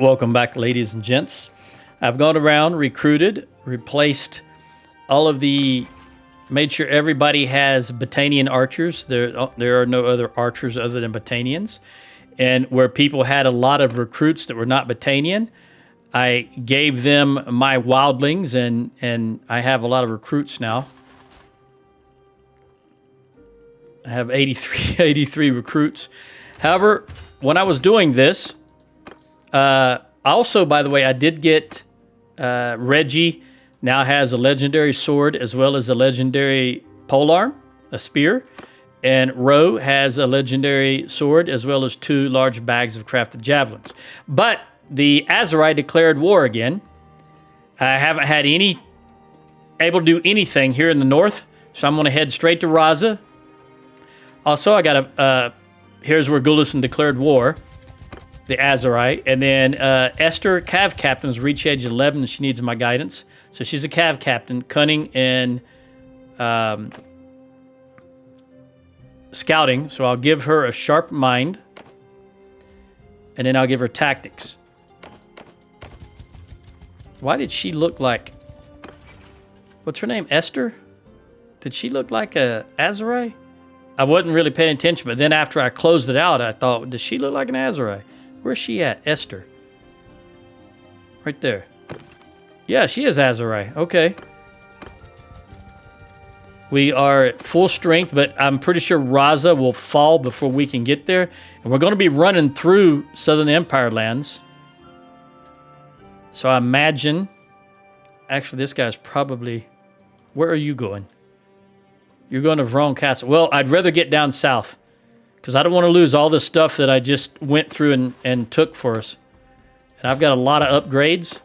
Welcome back, ladies and gents. I've gone around, recruited, replaced all of the, made sure everybody has Battanian archers. There are no other archers other than Battanians. And where people had a lot of recruits that were not Battanian, I gave them my wildlings, and I have a lot of recruits now. I have 83 recruits. However, when I was doing this, also, by the way, I did get Reggie now has a legendary sword as well as a legendary polearm, a spear. And Ro has a legendary sword as well as 2 large bags of crafted javelins. But the Aserai declared war again. I haven't had able to do anything here in the north, so I'm going to head straight to Raza. Also, I got here's where Gulison declared war, the Aserai. And then Esther, Cav Captain's reach age 11, and she needs my guidance. So she's a Cav Captain, cunning and scouting. So I'll give her a sharp mind, and then I'll give her tactics. Why did she look like... What's her name? Esther? Did she look like a Aserai? I wasn't really paying attention, but then after I closed it out, I thought, does she look like an Aserai? Where's she at? Esther. Right there. Yeah, she is Aserai. Okay. We are at full strength, but I'm pretty sure Raza will fall before we can get there. And we're going to be running through Southern Empire lands. So I imagine... Actually, this guy's probably... Where are you going? You're going to Vron Castle. Well, I'd rather get down south, because I don't want to lose all the stuff that I just went through and took for us. And I've got a lot of upgrades.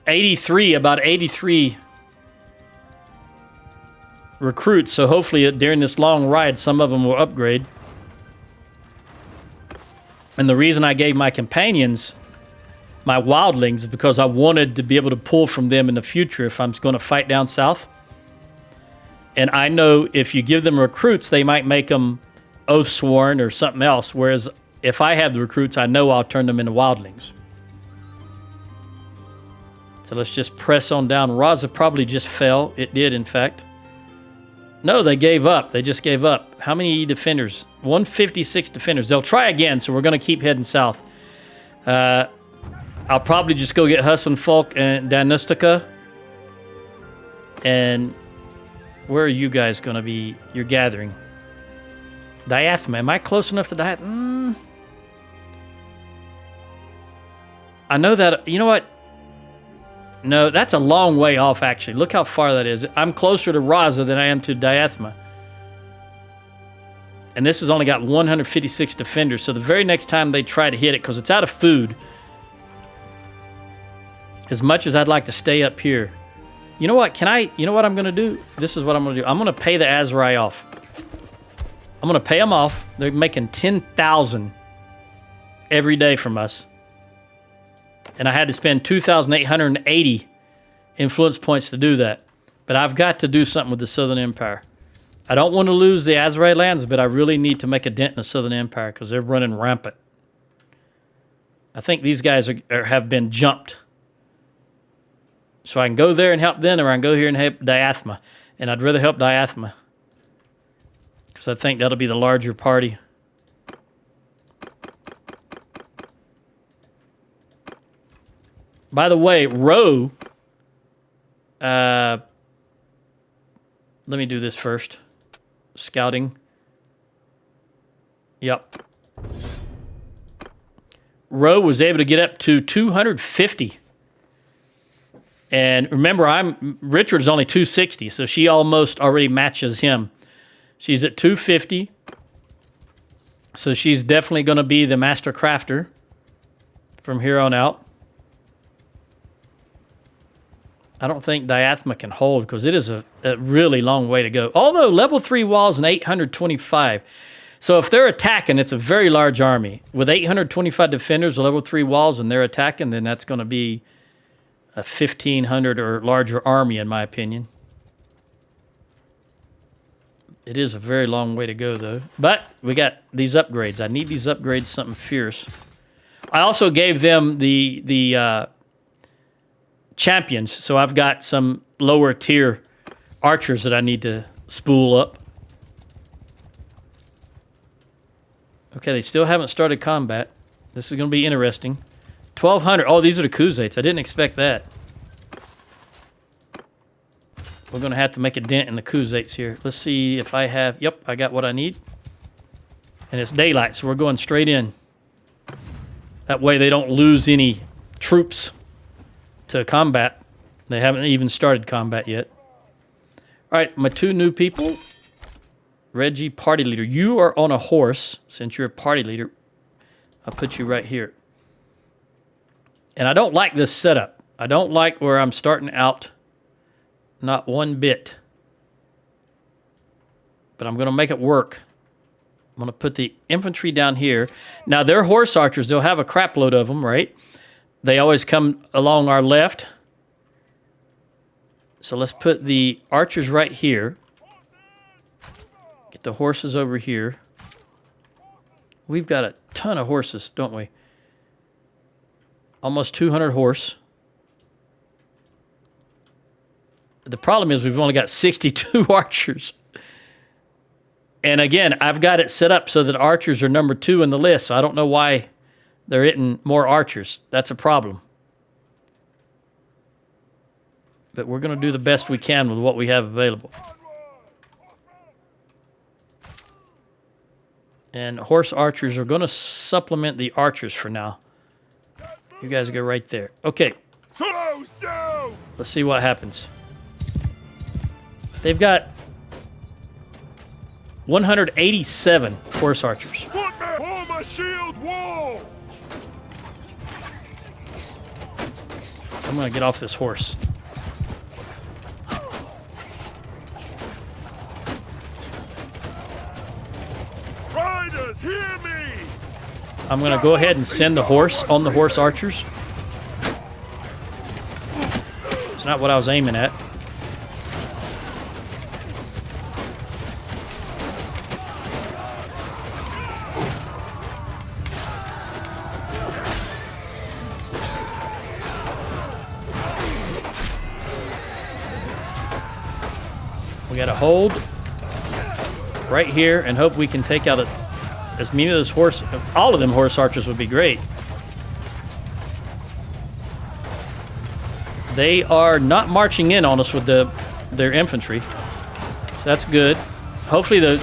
83 recruits, so hopefully during this long ride, some of them will upgrade. And the reason I gave my companions my wildlings is because I wanted to be able to pull from them in the future if I'm going to fight down south. And I know if you give them recruits, they might make them oath-sworn or something else. Whereas if I have the recruits, I know I'll turn them into wildlings. So let's just press on down. Raza probably just fell. It did, in fact. No, they gave up. They just gave up. How many defenders? 156 defenders. They'll try again, so we're going to keep heading south. I'll probably just go get Husson Folk and Danustica. And... where are you guys going to be? You're gathering. Diathema. Am I close enough to Diathema? I know that... You know what? No, that's a long way off, actually. Look how far that is. I'm closer to Raza than I am to Diathema. And this has only got 156 defenders. So the very next time they try to hit it, because it's out of food, as much as I'd like to stay up here... You know what? You know what I'm going to do? This is what I'm going to do. I'm going to pay the Aserai off. I'm going to pay them off. They're making 10,000 every day from us. And I had to spend 2,880 influence points to do that. But I've got to do something with the Southern Empire. I don't want to lose the Aserai lands, but I really need to make a dent in the Southern Empire because they're running rampant. I think these guys have been jumped. So I can go there and help them, or I can go here and help Diathema. And I'd rather help Diathema, because I think that'll be the larger party. By the way, Ro... let me do this first. Scouting. Yep. Ro was able to get up to 250. And remember, Richard's only 260, so she almost already matches him. She's at 250, so she's definitely going to be the master crafter from here on out. I don't think Diathema can hold, because it is a really long way to go. Although, level 3 walls and 825. So if they're attacking, it's a very large army. With 825 defenders, level 3 walls, and they're attacking, then that's going to be... a 1,500 or larger army, in my opinion. It is a very long way to go, though. But we got these upgrades. I need these upgrades, something fierce. I also gave them the champions, so I've got some lower tier archers that I need to spool up. Okay, they still haven't started combat. This is going to be interesting. 1,200. Oh, these are the Khuzaits. I didn't expect that. We're going to have to make a dent in the Khuzaits here. Let's see if I have... Yep, I got what I need. And it's daylight, so we're going straight in. That way they don't lose any troops to combat. They haven't even started combat yet. All right, my 2 new people. Reggie, party leader. You are on a horse. Since you're a party leader, I'll put you right here. And I don't like this setup. I don't like where I'm starting out. Not one bit. But I'm going to make it work. I'm going to put the infantry down here. Now, they're horse archers. They'll have a crap load of them, right? They always come along our left. So let's put the archers right here. Get the horses over here. We've got a ton of horses, don't we? Almost 200 horse. The problem is we've only got 62 archers. And again, I've got it set up so that archers are number 2 in the list, so I don't know why they're hitting more archers. That's a problem. But we're going to do the best we can with what we have available. And horse archers are going to supplement the archers for now. You guys go right there. Okay. Let's see what happens. They've got 187 horse archers. Form a shield wall! I'm going to get off this horse. Riders, hear me! I'm going to go ahead and send the horse on the horse archers. It's not what I was aiming at. We got to hold right here and hope we can take out as many of those horse... All of them horse archers would be great. They are not marching in on us with their infantry. So that's good. Hopefully,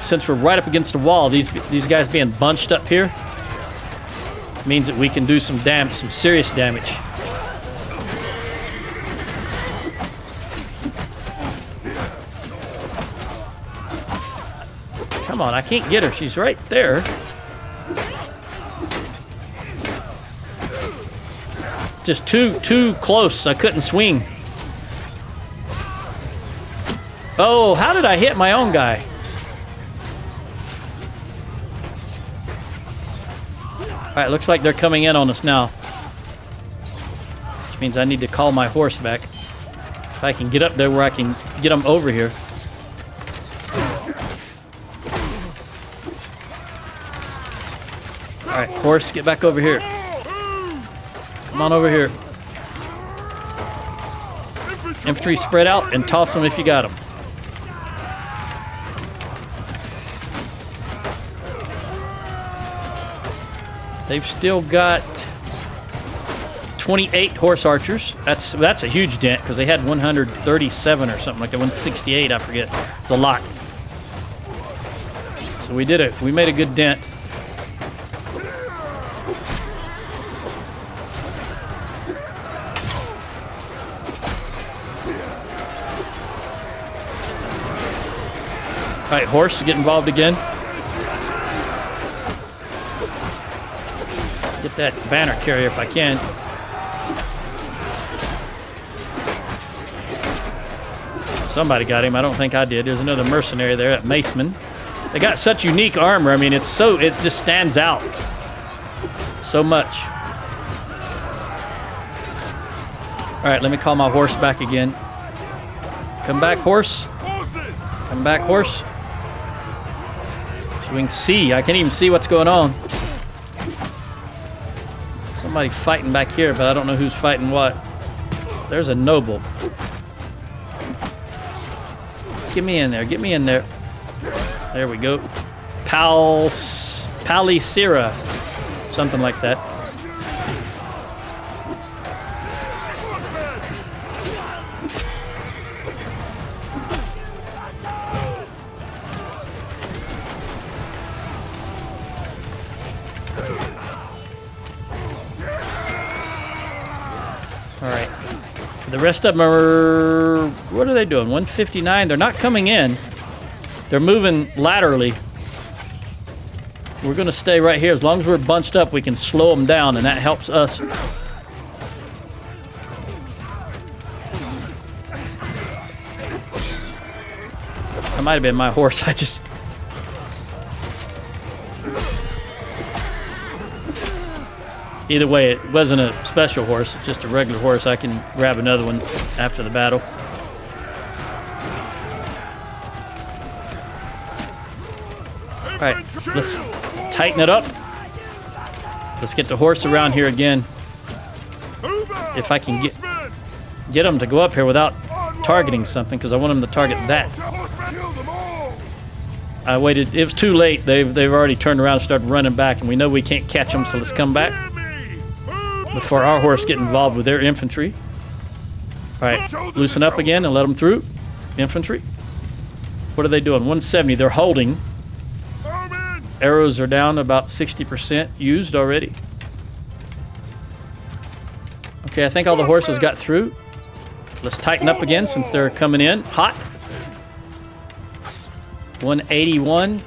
since we're right up against the wall, these guys being bunched up here means that we can do some damage, some serious damage. Come on, I can't get her. She's right there. Just too close. I couldn't swing. Oh, how did I hit my own guy? All right, looks like they're coming in on us now. Which means I need to call my horse back. If I can get up there where I can get them over here. All right, horse, get back over here. Come on over here. Infantry spread out and toss them if you got them. They've still got 28 horse archers. That's a huge dent because they had 137 or something like that. 168, I forget. It's a lot. So we made a good dent. All right, horse, get involved again. Get that banner carrier if I can. Somebody got him. I don't think I did. There's another mercenary there, that Maceman. They got such unique armor. I mean, it just stands out so much. All right, let me call my horse back again. Come back, horse. Come back, horse. So we can see. I can't even see what's going on. Somebody fighting back here, but I don't know who's fighting what. There's a noble. Get me in there. Get me in there. There we go. Palicera. Something like that. All right. The rest of them are... What are they doing? 159. They're not coming in. They're moving laterally. We're going to stay right here. As long as we're bunched up, we can slow them down, and that helps us. That might have been my horse. I just... Either way, it wasn't a special horse. It's just a regular horse. I can grab another one after the battle. All right, let's tighten it up. Let's get the horse around here again. If I can get them to go up here without targeting something, because I want them to target that. I waited. It was too late. They've already turned around and started running back, and we know we can't catch them, so let's come back before our horse get involved with their infantry. All right, loosen up again and let them through. Infantry. What are they doing? 170. They're holding. Arrows are down about 60% used already. Okay, I think all the horses got through. Let's tighten up again since they're coming in hot. 181.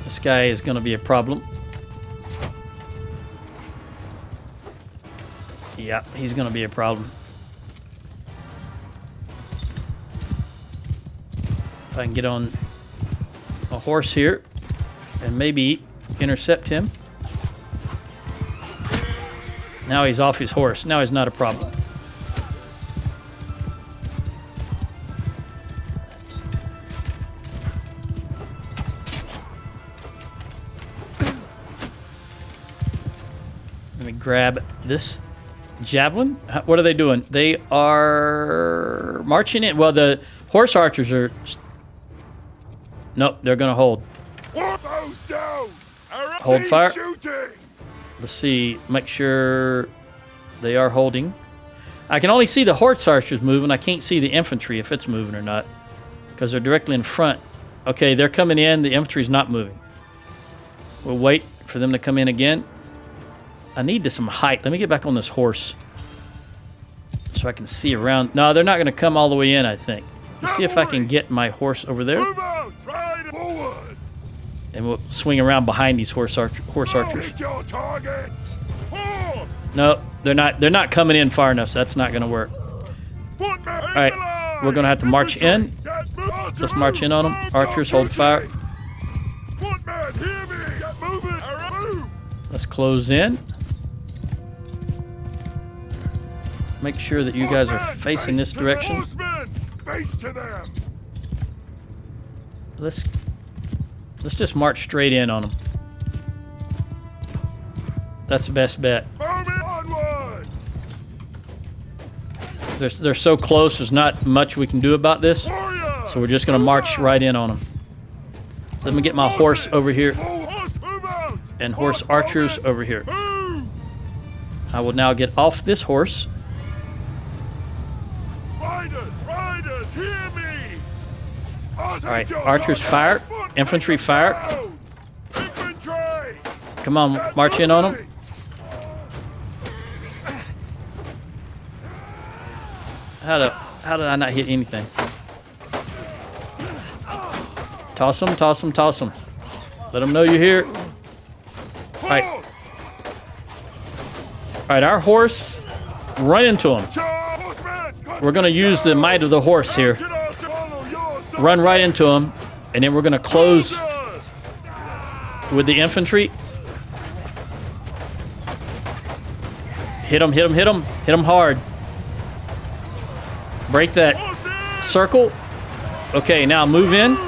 This guy is going to be a problem. Yeah, he's going to be a problem. If I can get on a horse here and maybe intercept him. Now he's off his horse. Now he's not a problem. Let me grab this javelin. What are they doing? They are marching in. Well, the horse archers are... Nope, they're going to hold. Hold fire. Let's see. Make sure they are holding. I can only see the horse archers moving. I can't see the infantry if it's moving or not because they're directly in front. Okay, they're coming in. The infantry's not moving. We'll wait for them to come in again. I need some height. Let me get back on this horse so I can see around. No, they're not going to come all the way in, I think. Let's see if I can get my horse over there. And we'll swing around behind these horse archers. No, they're not coming in far enough, so that's not going to work. All right, we're going to have to march in. Let's march in on them. Archers, hold fire. Let's close in. Make sure that you guys are facing this direction. Let's just march straight in on them. That's the best bet. They're so close, there's not much we can do about this. So we're just going to march right in on them. Let me get my horse over here. And horse archers over here. I will now get off this horse. Alright, archers fire. Infantry fire. Come on, march in on them. How did I not hit anything? Toss them, toss them, toss them. Let them know you're here. Alright. Alright, our horse, run into him. We're going to use the might of the horse here. Run right into him, and then we're going to close with the infantry. Hit him, hit him, hit him. Hit him hard. Break that circle. Okay, now move in.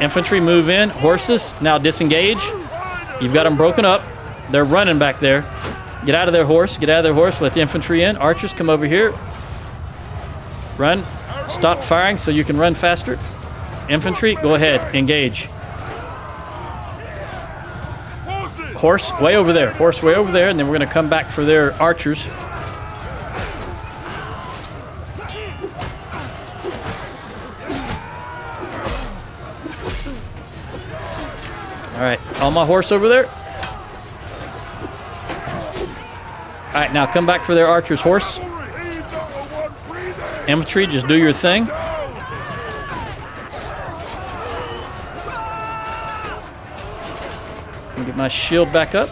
Infantry, move in. Horses, now disengage. You've got them broken up. They're running back there. Get out of their horse. Get out of their horse. Let the infantry in. Archers, come over here. Run. Stop firing so you can run faster. Infantry, go ahead. Engage. Horse, way over there. Horse, way over there. And then we're going to come back for their archers. All right, on my horse over there. All right, now come back for their archer's horse. Infantry, just do your thing. Get my shield back up.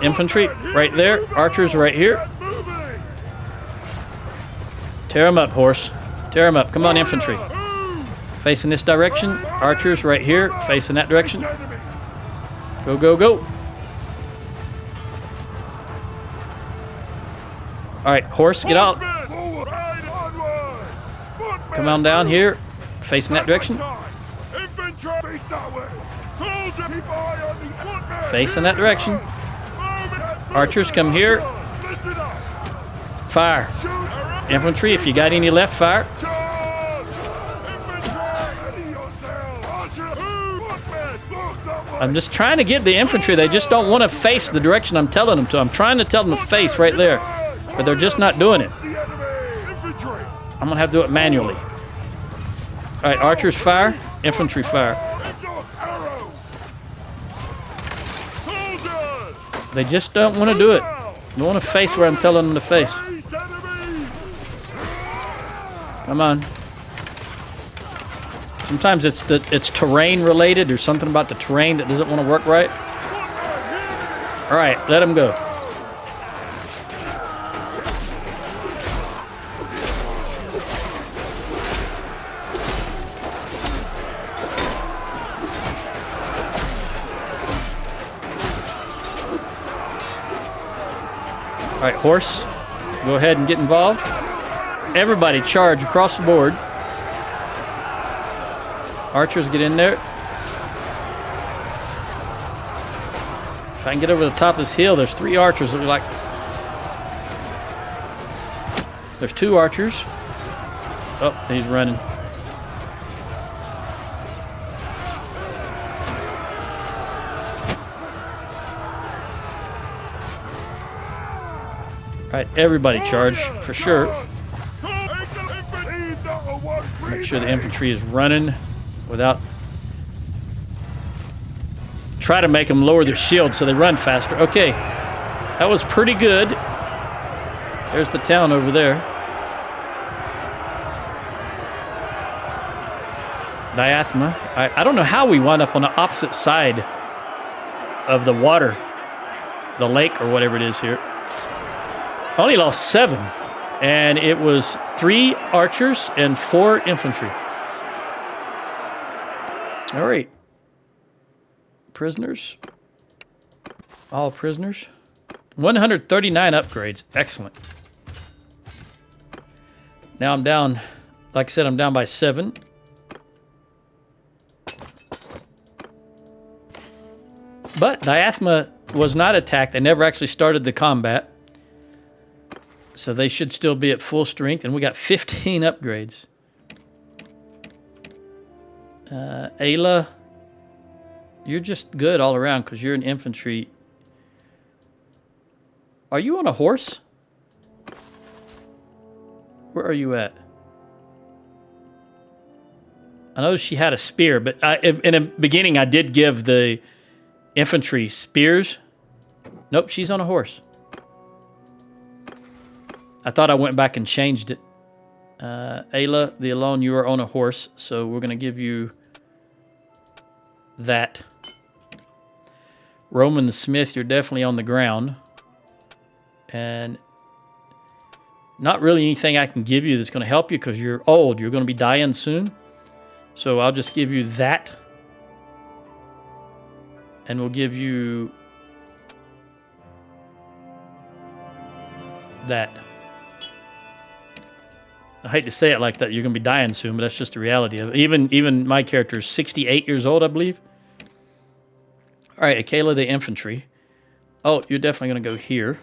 Infantry, right there. Archers, right here. Tear them up, horse. Tear them up. Come on, infantry. Facing this direction. Archers, right here. Facing that direction. Go, go, go. All right, horse, get out. Come on down here. Facing that direction. Facing that direction. Archers, come here. Fire. Infantry, if you got any left, fire. I'm just trying to get the infantry. They just don't want to face the direction I'm telling them to. I'm trying to tell them to face right there, but they're just not doing it. I'm going to have to do it manually. All right, archers fire, infantry fire. They just don't want to do it. They want to face where I'm telling them to face. Come on. Sometimes it's terrain related or something about the terrain that doesn't want to work right. All right, let them go. All right, horse, go ahead and get involved. Everybody charge across the board. Archers, get in there. If I can get over the top of this hill, there's 3 archers. Look like there's 2 archers. Oh, he's running. All right, everybody charge for sure. Make sure the infantry is running without. Try to make them lower their shields so they run faster. Okay, that was pretty good. There's the town over there. Diathema. I don't know how we wound up on the opposite side of the water, the lake or whatever it is here. I only lost 7, and it was 3 archers and 4 infantry. All right. Prisoners. All prisoners. 139 upgrades. Excellent. Now I'm down, like I said, I'm down by 7. But Diathema was not attacked. They never actually started the combat. So they should still be at full strength. And we got 15 upgrades. Ayla, you're just good all around because you're an infantry. Are you on a horse? Where are you at? I know she had a spear, but in the beginning I did give the infantry spears. Nope, she's on a horse. I thought I went back and changed it. Ayla, the Alone, you are on a horse, so we're going to give you that. Roman the Smith, you're definitely on the ground. And not really anything I can give you that's going to help you because you're old. You're going to be dying soon. So I'll just give you that. And we'll give you that. I hate to say it like that. You're going to be dying soon, but that's just the reality of it. Even my character is 68 years old, I believe. All right, Akela the infantry. Oh, you're definitely going to go here.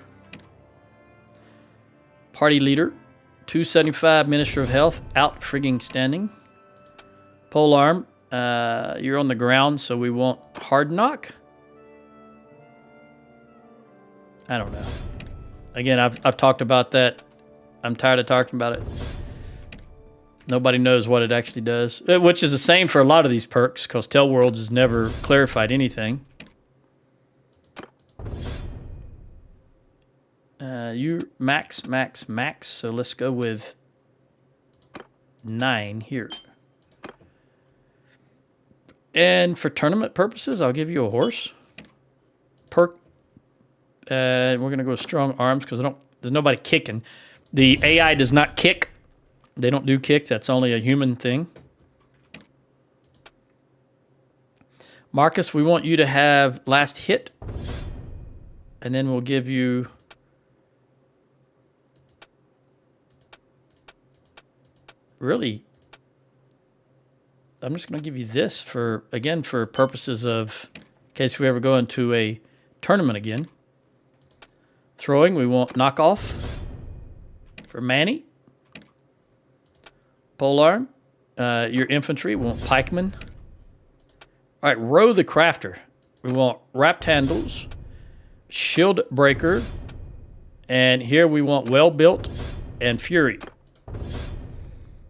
Party leader. 275 Minister of Health. Out frigging standing. Polearm. You're on the ground, so we want hard knock. I don't know. Again, I've talked about that. I'm tired of talking about it. Nobody knows what it actually does, which is the same for a lot of these perks, because Tell Worlds has never clarified anything. You max, so let's go with 9 here. And for tournament purposes, I'll give you a horse. Perk. We're going to go with strong arms, because there's nobody kicking. The AI does not kick. They don't do kicks. That's only a human thing. Marcus, we want you to have last hit. And then we'll give you... Really? I'm just going to give you this for, again, for purposes of, in case we ever go into a tournament again. Throwing, we want knockoff for Manny. Polearm, your infantry, we want pikemen. All right, row the crafter. We want wrapped handles, shield breaker, and here we want well built and fury.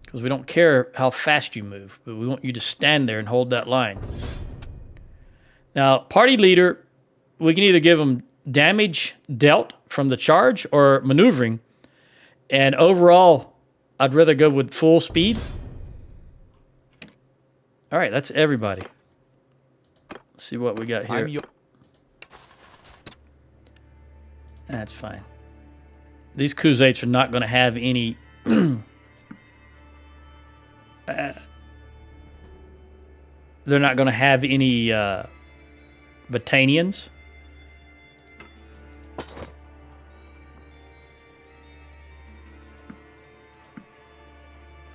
Because we don't care how fast you move, but we want you to stand there and hold that line. Now, party leader, we can either give them damage dealt from the charge or maneuvering. And overall, I'd rather go with full speed. All right, that's everybody. Let's see what we got here. That's fine. These Khuzaits are not going to have any... they're not going to have any Battanians.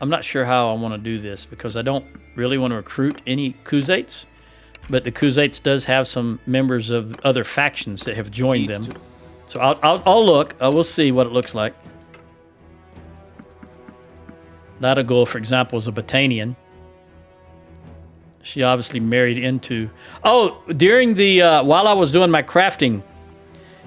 I'm not sure how I want to do this, because I don't really want to recruit any Khuzaits, but the Khuzaits does have some members of other factions that have joined them. So I'll look. I will see what it looks like. Latagul, for example, is a Battanian. She obviously married into... Oh, during the... while I was doing my crafting,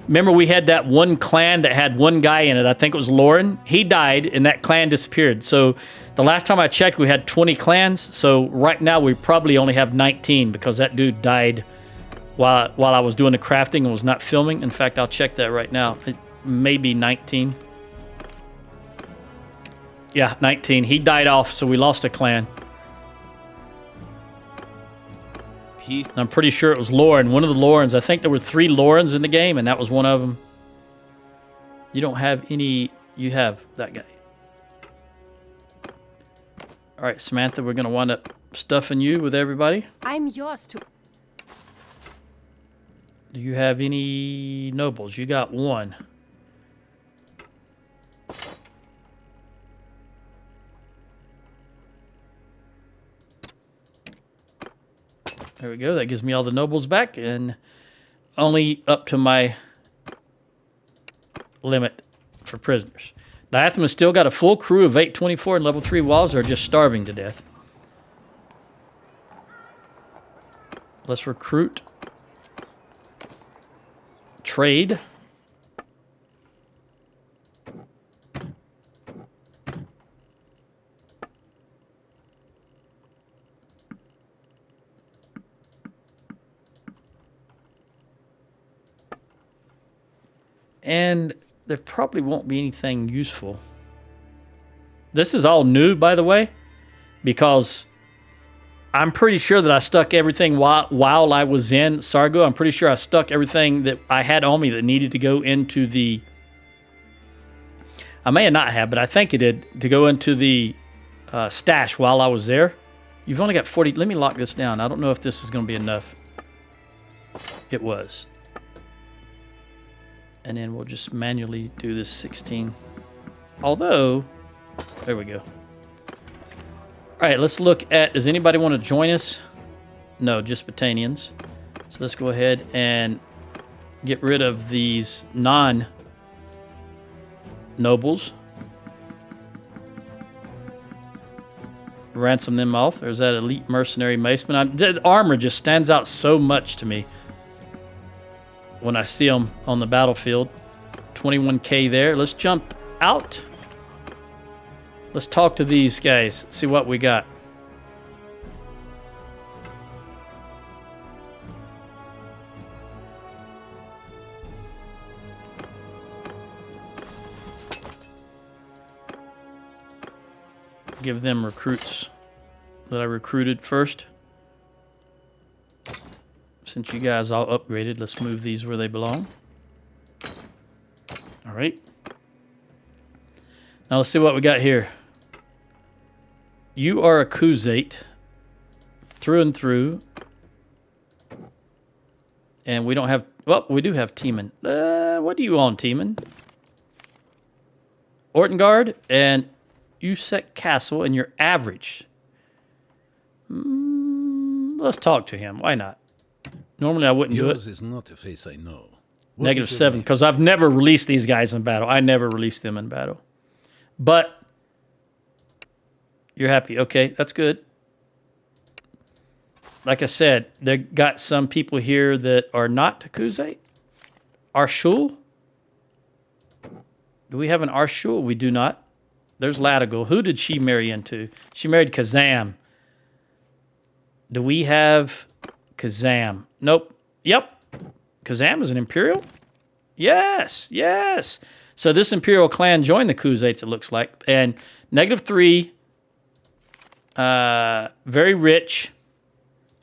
remember we had that one clan that had one guy in it. I think it was Lauren. He died, and that clan disappeared. So the last time I checked, we had 20 clans. So right now, we probably only have 19, because that dude died while I was doing the crafting and was not filming. In fact, I'll check that right now. It may be 19. Yeah, 19. He died off, so we lost a clan. I'm pretty sure it was Lauren. One of the Laurens. I think there were 3 Laurens in the game, and that was one of them. You don't have any... You have that guy. All right, Samantha, we're going to wind up stuffing you with everybody. I'm yours to... Do you have any nobles? You got 1. There we go. That gives me all the nobles back, and only up to my limit for prisoners. Diathema's still got a full crew of 824 and level 3 walls. Are just starving to death. Let's recruit. Trade. And there probably won't be anything useful. This is all new, by the way, because I'm pretty sure that I stuck everything while I was in Sargo. I'm pretty sure I stuck everything that I had on me that needed to go into the... I may have not have, but I think it did, to go into the stash while I was there. You've only got 40... Let me lock this down. I don't know if this is going to be enough. It was. And then we'll just manually do this 16. Although, There we go. All right, let's look at, does anybody want to join us? No, just Battanians. So let's go ahead and get rid of these non-nobles. Ransom them off. There's that elite mercenary maceman. That armor just stands out so much to me when I see them on the battlefield. 21k there. Let's jump out. Let's talk to these guys. See what we got. Give them recruits that I recruited first. Since you guys all upgraded, let's move these where they belong. All right. Now let's see what we got here. You are a Khuzate through and through. And we don't have... Well, we do have Teeman. What do you own, Teeman? Ortengard and Usek Castle, and you're average. Let's talk to him. Why not? Normally I wouldn't do it. Yours is not a face I know. -7, because I've never released these guys in battle. I never released them in battle. But you're happy. Okay, that's good. Like I said, they got some people here that are not Khuzate. Arshul? Do we have an Arshul? We do not. There's Latigal. Who did she marry into? She married Kazam. Do we have Kazam? Nope. Yep. Kazam is an Imperial? Yes. Yes. So this Imperial clan joined the Khuzates, it looks like. And -3, very rich.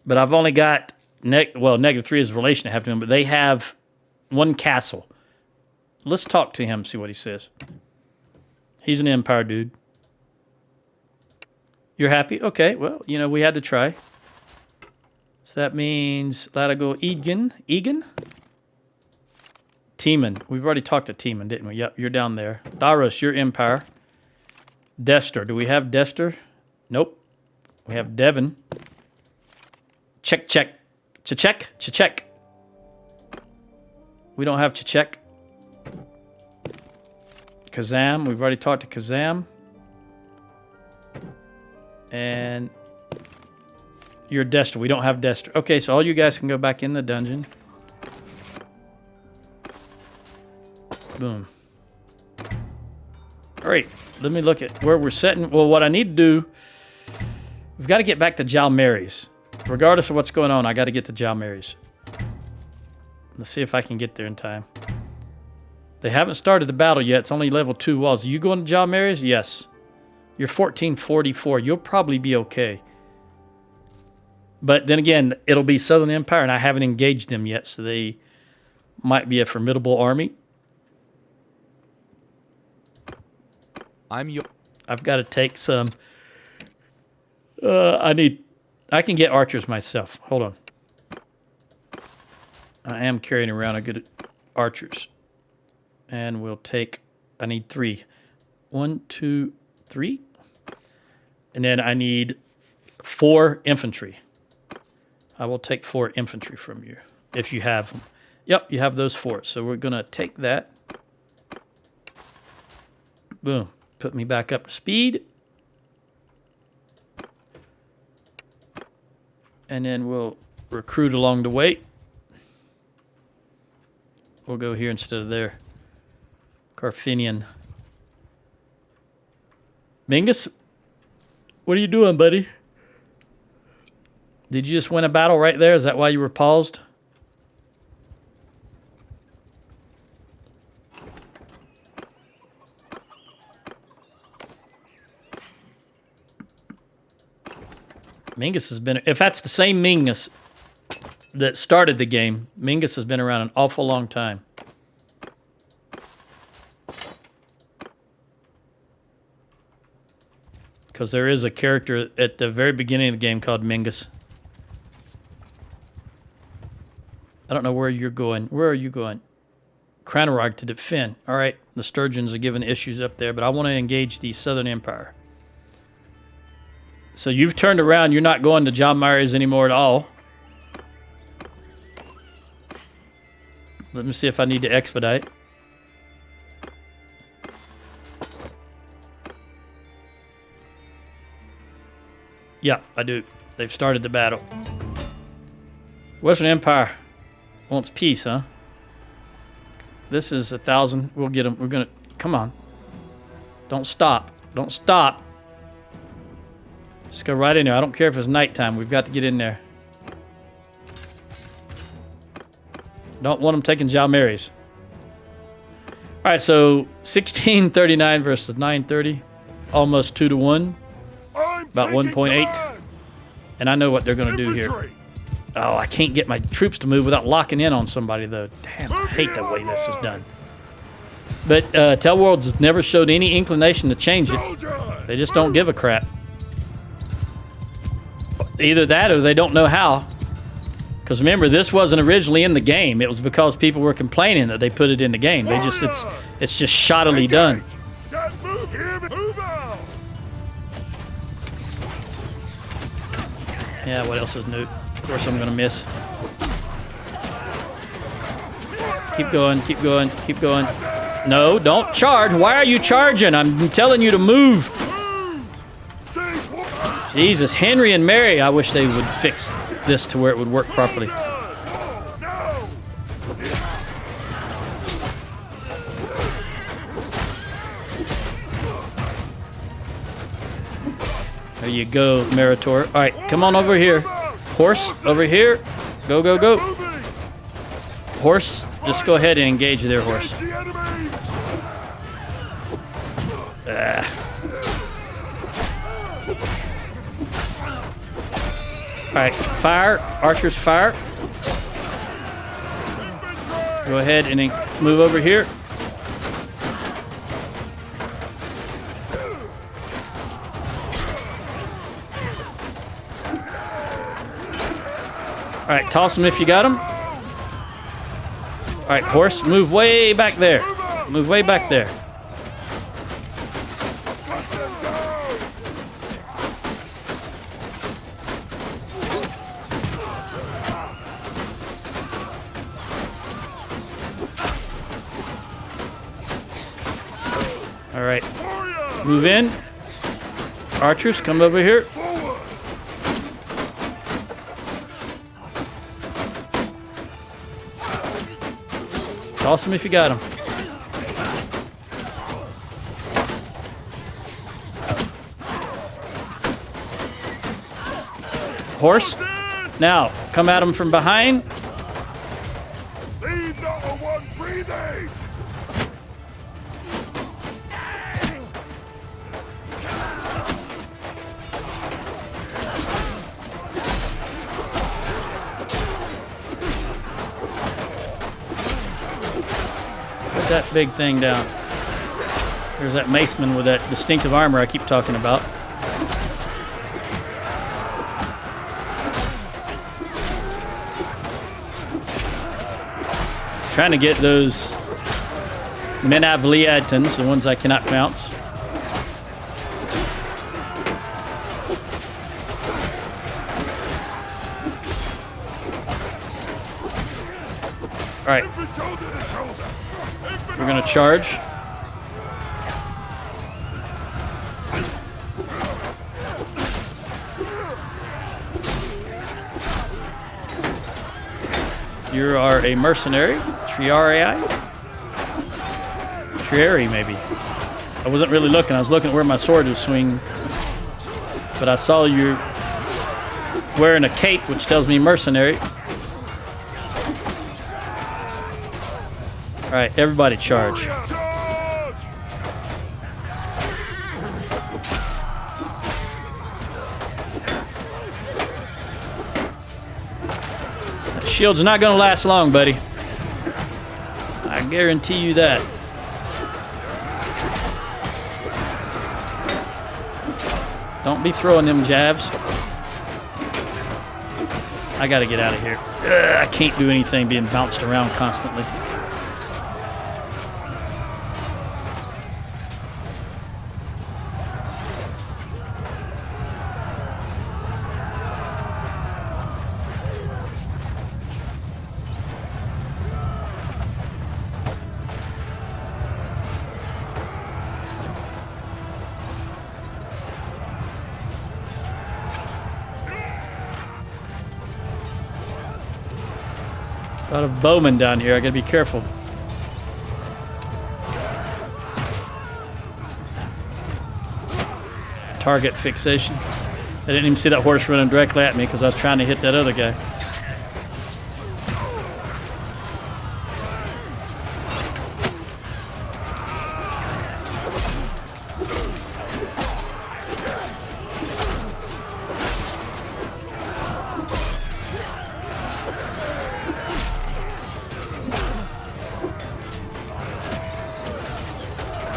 But I've only got, -3 is a relation to have to him, but they have one castle. Let's talk to him, see what he says. He's an Empire dude. You're happy? Okay, well, you know, we had to try. So that means Latigo Egan. Egan? Teeman. We've already talked to Teeman, didn't we? Yep, you're down there. Daros, you're Empire. Dester. Do we have Dester? Nope. We have Devon. Check. Chechek. We don't have Chechek. Kazam. We've already talked to Kazam. And you're Dester. We don't have Dester. Okay, so all you guys can go back in the dungeon. Boom. All right, let me look at where we're setting. Well, what I need to do, we've got to get back to Jalmary's. Regardless of what's going on, I got to get to Jalmary's. Let's see if I can get there in time. They haven't started the battle yet. It's only level 2 walls. Are you going to Jalmary's? Yes. You're 1444. You'll probably be okay. But then again, it'll be Southern Empire, and I haven't engaged them yet, so they might be a formidable army. I've got to take some... I can get archers myself. Hold on. I am carrying around a good archers. And we'll take... I need 3. 1, 2, 3. And then I need 4 infantry. I will take 4 infantry from you, if you have them. Yep, you have those 4. So we're going to take that. Boom. Put me back up to speed. And then we'll recruit along the way. We'll go here instead of there. Carfinian. Mingus? What are you doing, buddy? Did you just win a battle right there? Is that why you were paused? Mingus has been... If that's the same Mingus that started the game, Mingus has been around an awful long time. Because there is a character at the very beginning of the game called Mingus. I don't know where you're going. Where are you going? Cranarog to defend. All right, the Sturgeons are giving issues up there, but I want to engage the Southern Empire. So you've turned around. You're not going to John Myers anymore at all. Let me see if I need to expedite. Yeah, I do. They've started the battle. Western Empire wants peace, huh? This is 1,000. We'll get them. We're gonna. Come on. Don't stop. Don't stop. Just go right in there. I don't care if it's nighttime. We've got to get in there. Don't want them taking Jalmares. All right, so 1639 versus 930. Almost 2 to 1. About 1.8. And I know what they're going to do here. Oh, I can't get my troops to move without locking in on somebody, though. Damn, I hate the way this is done. But Telworlds has never showed any inclination to change it. They just don't give a crap. Either that or they don't know how. Because remember, this wasn't originally in the game. It was because people were complaining that they put it in the game. They just it's just shoddily done. Yeah, what else is new? Of course I'm gonna miss. Keep going, keep going, keep going. No, don't charge. Why are you charging? I'm telling you to move. Jesus, Henry and Mary, I wish they would fix this to where it would work properly. There you go, Meritor. All right, come on over here. Horse, over here. Go, go, go. Horse, just go ahead and engage their horse. All right, fire. Archers, fire. Go ahead and move over here. All right, toss them if you got them. All right, horse, move way back there. Move way back there. All right, move in. Archers, come over here. Toss them if you got them. Horse. Now, come at them from behind. Leave not a one breathing. Put that big thing down. There's that maceman with that distinctive armor I keep talking about. Trying to get those Menavliatans, the ones I cannot pronounce. All right. We're going to charge. You are a mercenary. Triarii? Trieri, maybe. I wasn't really looking. I was looking at where my sword was swinging. But I saw you wearing a cape, which tells me mercenary. All right, everybody charge. That shield's not going to last long, buddy. I guarantee you that. Don't be throwing them jabs. I got to get out of here. I can't do anything being bounced around constantly. A lot of bowmen down here. I gotta be careful. Target fixation. I didn't even see that horse running directly at me because I was trying to hit that other guy.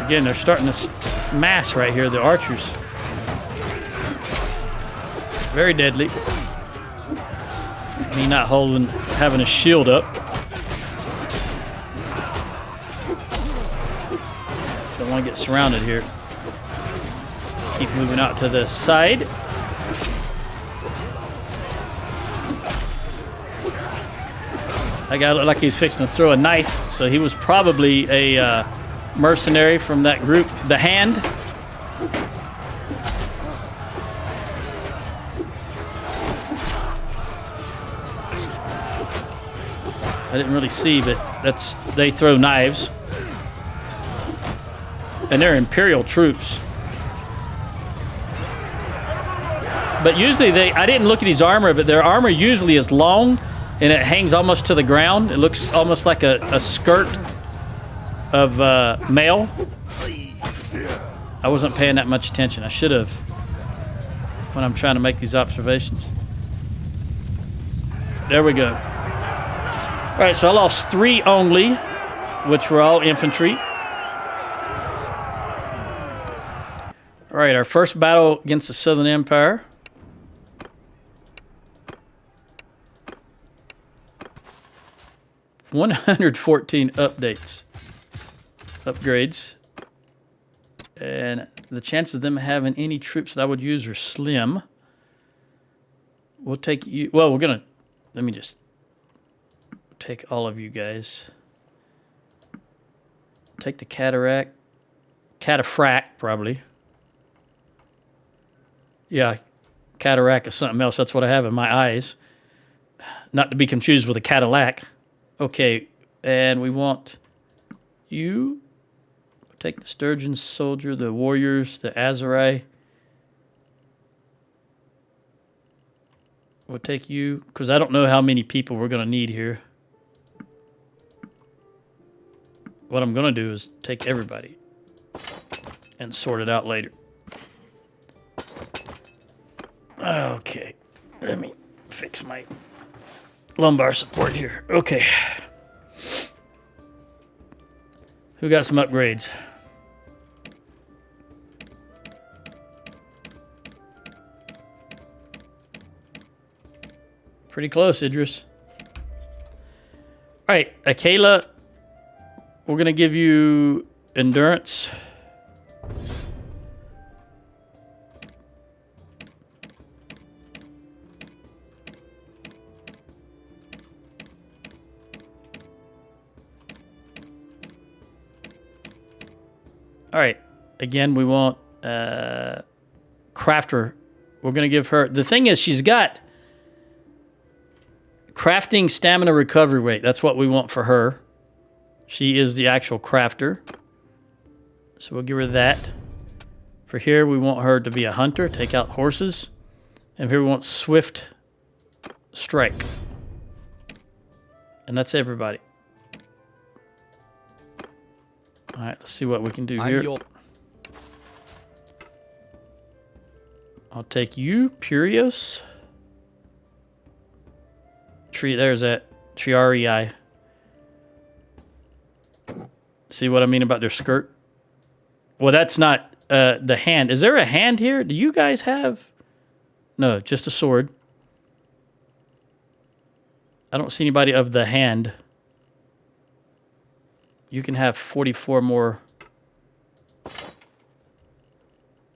Again, they're starting this mass right here, the archers. Very deadly. Me not having a shield up. Don't want to get surrounded here. Keep moving out to the side. That guy looked like he was fixing to throw a knife, so he was probably a mercenary from that group, the Hand. I didn't really see, but they throw knives. And they're Imperial troops. But usually I didn't look at his armor, but their armor usually is long and it hangs almost to the ground. It looks almost like a skirt of mail. I wasn't paying that much attention. I should have when I'm trying to make these observations. There we go. All right, so I lost 3 only, which were all infantry. All right, our first battle against the Southern Empire. $114 upgrades. And the chance of them having any troops that I would use are slim. We'll take you, well, let me just take all of you guys. Take the cataract. Cataphract, probably. Yeah, cataract is something else. That's what I have in my eyes. Not to be confused with a Cadillac. Okay, and we want you. Take the Sturgeon Soldier, the Warriors, the Azurai. We'll take you, because I don't know how many people we're going to need here. What I'm going to do is take everybody and sort it out later. Okay, let me fix my lumbar support here. Okay. Who got some upgrades? Pretty close, Idris. All right, Akela, we're going to give you endurance. All right, again, we want Crafter. We're going to give her... The thing is, she's got crafting stamina recovery rate. That's what we want for her. She is the actual crafter. So we'll give her that. For here, we want her to be a hunter, take out horses. And here we want swift strike. And that's everybody. All right, let's see what we can do here. I'll take you, Purios. There's that Triarii. See what I mean about their skirt? Well, that's not the hand. Is there a hand here? Do you guys have? No, just a sword. I don't see anybody of the hand. You can have 44 more.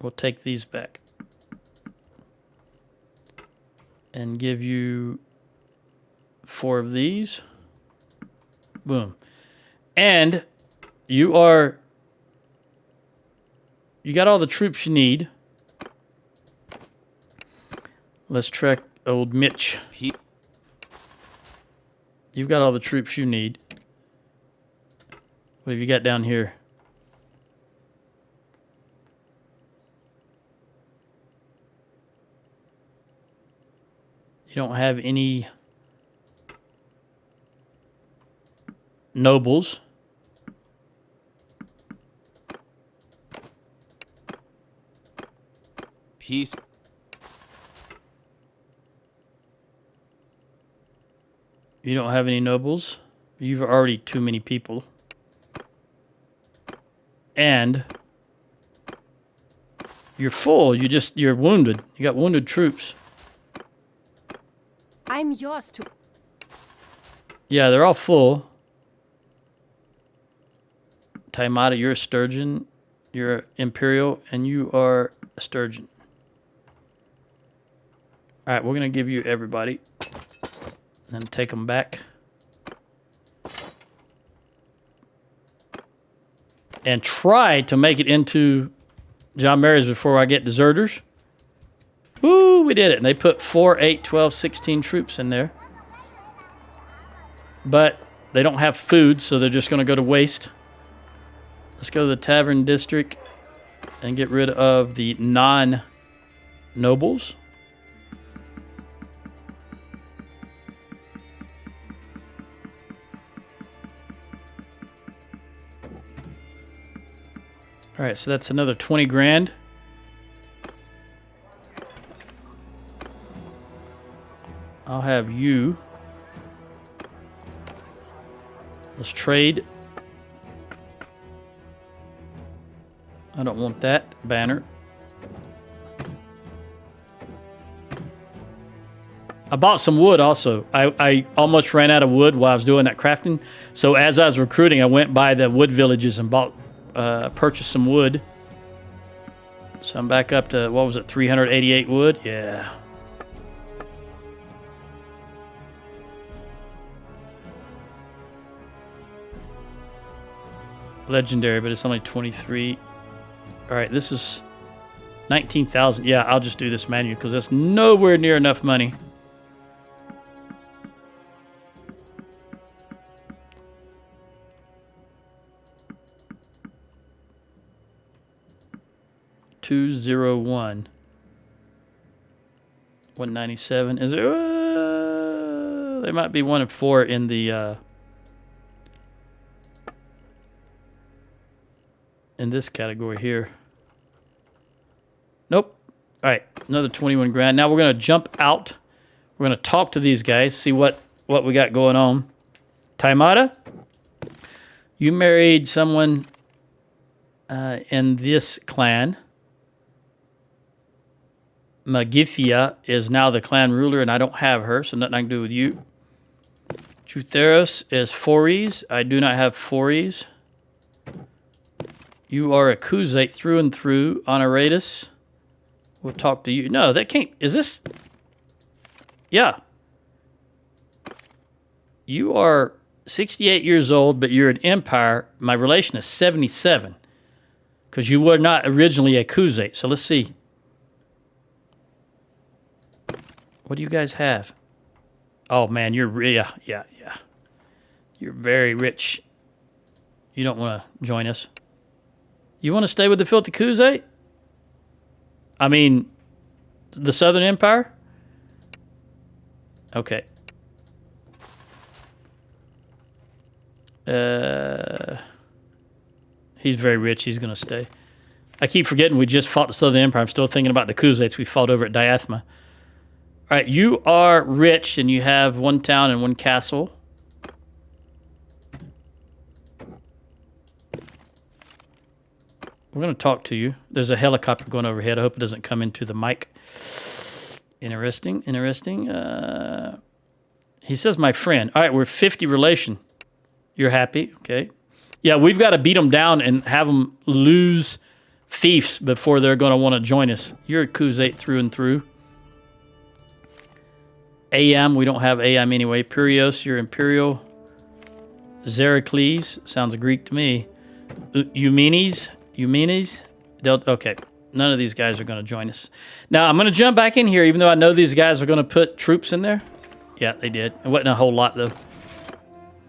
We'll take these back. And give you 4 of these. Boom. And you got all the troops you need. Let's track old Mitch. You've got all the troops you need. What have you got down here? You don't have any nobles. Peace. You don't have any nobles. You've already too many people. And you're full. You're wounded. You got wounded troops. I'm yours to. Yeah, they're all full. Taimata, you're a sturgeon. You're imperial, and you are a sturgeon. All right, we're going to give you everybody. And then take them back. And try to make it into John Mary's before I get deserters. Woo, we did it. And they put 4, 8, 12, 16 troops in there. But they don't have food, so they're just going to go to waste. Let's go to the Tavern District and get rid of the non-nobles. All right, so that's another 20 grand. I'll have you. Let's trade. I don't want that banner. I bought some wood also. I almost ran out of wood while I was doing that crafting. So as I was recruiting, I went by the wood villages and purchased some wood. So I'm back up to, what was it, 388 wood? Yeah. Legendary, but it's only 23. All right, this is 19,000. Yeah, I'll just do this manually because that's nowhere near enough money. $201. 197. Is there? There might be 1 and 4 in the in this category here. Nope. All right, another 21 grand. Now we're gonna jump out. We're gonna talk to these guys, see what we got going on. Taimata, you married someone in this clan. Magithia is now the clan ruler, and I don't have her, so nothing I can do with you. Chutheros is Fories. I do not have Fories. You are a Kuzate through and through. Honoratus. We'll talk to you. No, that can't. Is this? Yeah. You are 68 years old, but you're an empire. My relation is 77. Because you were not originally a Kuzate. So let's see. What do you guys have? Oh, man, you're... Yeah. You're very rich. You don't want to join us. You want to stay with the Filthy Kuzate? I mean, the Southern Empire? Okay. He's very rich. He's going to stay. I keep forgetting we just fought the Southern Empire. I'm still thinking about the Kuzates we fought over at Diathma. All right, you are rich, and you have 1 town and 1 castle. We're going to talk to you. There's a helicopter going overhead. I hope it doesn't come into the mic. Interesting. He says, my friend. All right, we're 50 relation. You're happy, okay. Yeah, we've got to beat them down and have them lose fiefs before they're going to want to join us. You're a Kuzate through and through. AM, we don't have AM anyway. Purios, you're Imperial. Xeracles, sounds Greek to me. Eumenes, okay. None of these guys are going to join us. Now, I'm going to jump back in here, even though I know these guys are going to put troops in there. Yeah, they did. It wasn't a whole lot, though.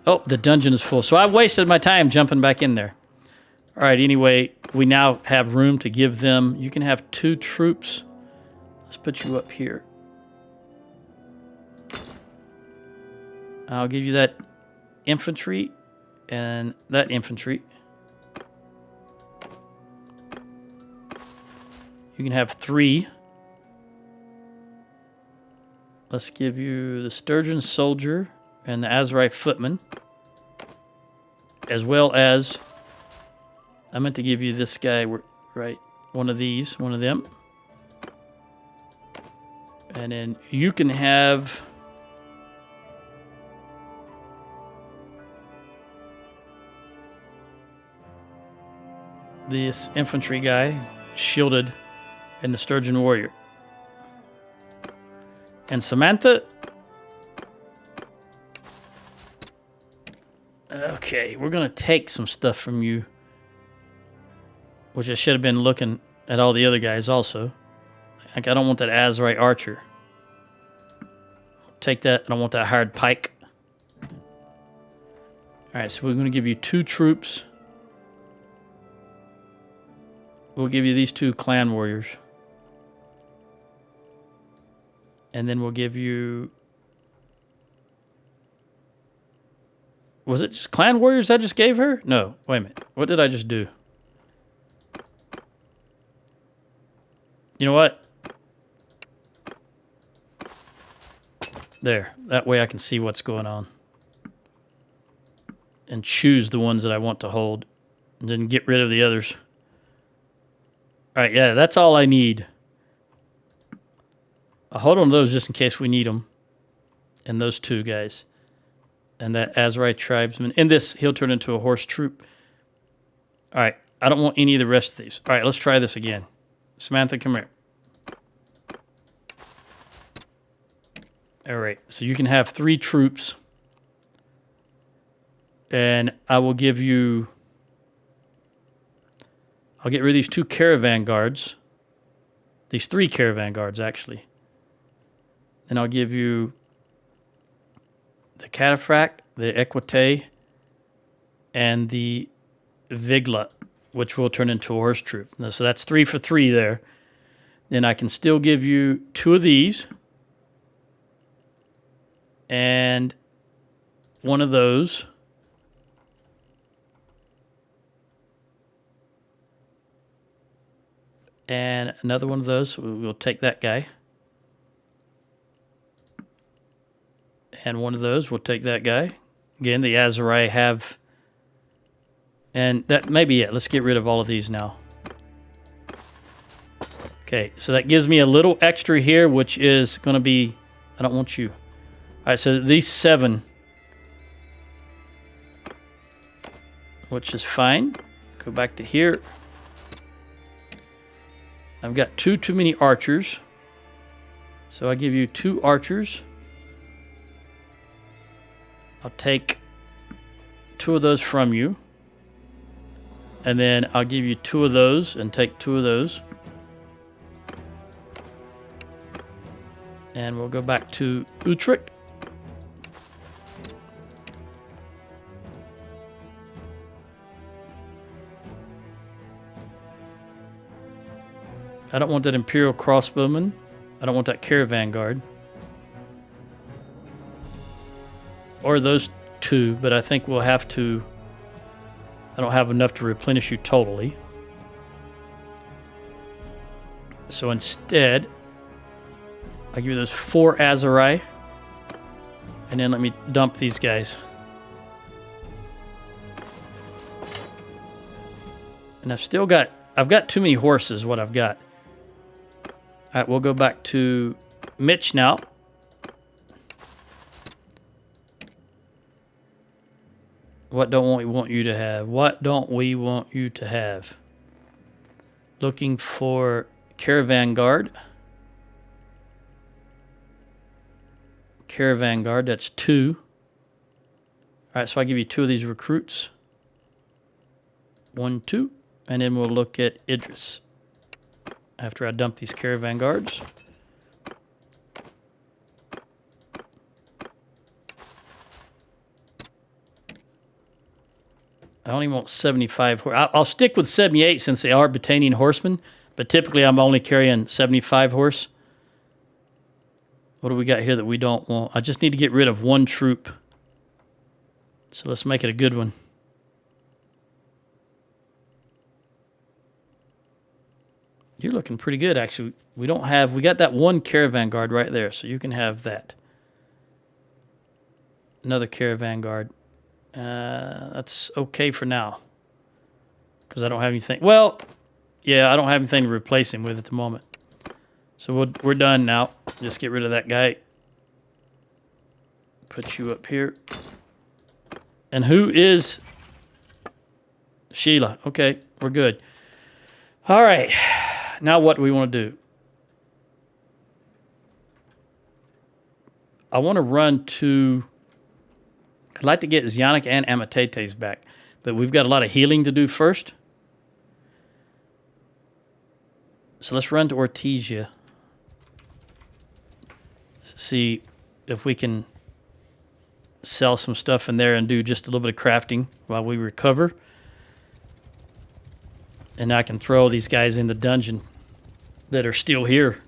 Oh, the dungeon is full. So I wasted my time jumping back in there. All right, anyway, we now have room to give them... You can have 2 troops. Let's put you up here. I'll give you that infantry and that infantry. You can have 3. Let's give you the Sturgeon Soldier and the Azrai Footman. As well as... I meant to give you this guy, right? One of these, one of them. And then you can have... this infantry guy, shielded, and the Sturgeon Warrior. And Samantha... Okay, we're going to take some stuff from you. Which I should have been looking at all the other guys also. Like, I don't want that Azrai Archer. Take that. I don't want that hired pike. Alright, so we're going to give you 2 troops. We'll give you these 2 clan warriors. And then we'll give you... Was it just clan warriors I just gave her? No, wait a minute. What did I just do? You know what? There. That way I can see what's going on. And choose the ones that I want to hold. And then get rid of the others. Alright, yeah, that's all I need. I'll hold on to those just in case we need them. And those 2 guys. And that Azrai tribesman. In this, he'll turn into a horse troop. Alright, I don't want any of the rest of these. Alright, let's try this again. Samantha, come here. Alright, so you can have 3 troops. And I will give you... I'll get rid of these 2 caravan guards. These 3 caravan guards, actually. And I'll give you the Cataphract, the Equite, and the Vigla, which will turn into a horse troop. So that's 3 for 3 there. Then I can still give you 2 of these. And 1 of those. And another one of those. So we'll take that guy. And 1 of those. We'll take that guy. Again, the Azrai have... And that may be it. Let's get rid of all of these now. Okay, so that gives me a little extra here, which is going to be... I don't want you. All right, so these 7. Which is fine. Go back to here. I've got too many archers. So I give you 2 archers. I'll take 2 of those from you. And then I'll give you 2 of those and take 2 of those. And we'll go back to Utrecht. I don't want that Imperial Crossbowman. I don't want that Caravan Guard. Or those 2, but I think we'll have to... I don't have enough to replenish you totally. So instead, I'll give you those 4 Azari. And then let me dump these guys. And I've got too many horses, what I've got. All right, we'll go back to Mitch now. What don't we want you to have? What don't we want you to have? Looking for Caravan Guard. Caravan Guard, that's 2. All right, so I give you 2 of these recruits. 1, 2. And then we'll look at Idris. After I dump these Caravan Guards. I only want 75 horse. I'll stick with 78 since they are Battanian horsemen, but typically I'm only carrying 75 horse. What do we got here that we don't want? I just need to get rid of one troop. So let's make it a good one. You're looking pretty good, actually. We got that one caravan guard right there, so you can have that. Another caravan guard. That's okay for now. Because I don't have anything. Well, yeah, I don't have anything to replace him with at the moment. So we're done now. Just get rid of that guy. Put you up here. And who is Sheila? Okay, we're good. All right. Now what do we want to do? I want to run to... I'd like to get Zionic and Amitetes back. But we've got a lot of healing to do first. So let's run to Ortesia. See if we can sell some stuff in there and do just a little bit of crafting while we recover. And I can throw these guys in the dungeon that are still here.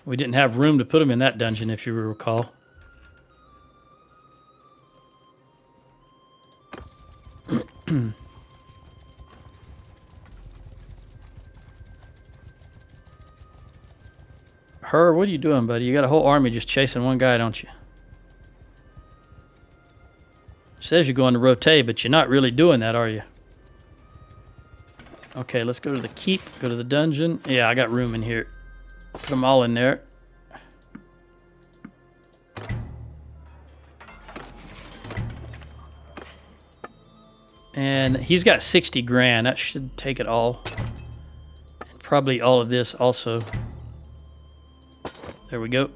We didn't have room to put them in that dungeon, if you recall. Her, what are you doing, buddy? You got a whole army just chasing one guy, don't you? It says you're going to rotate, but you're not really doing that, are you? Okay, let's go to the keep, go to the dungeon. Yeah, I got room in here. Put them all in there. And he's got 60 grand. That should take it all. And probably all of this also. There we go.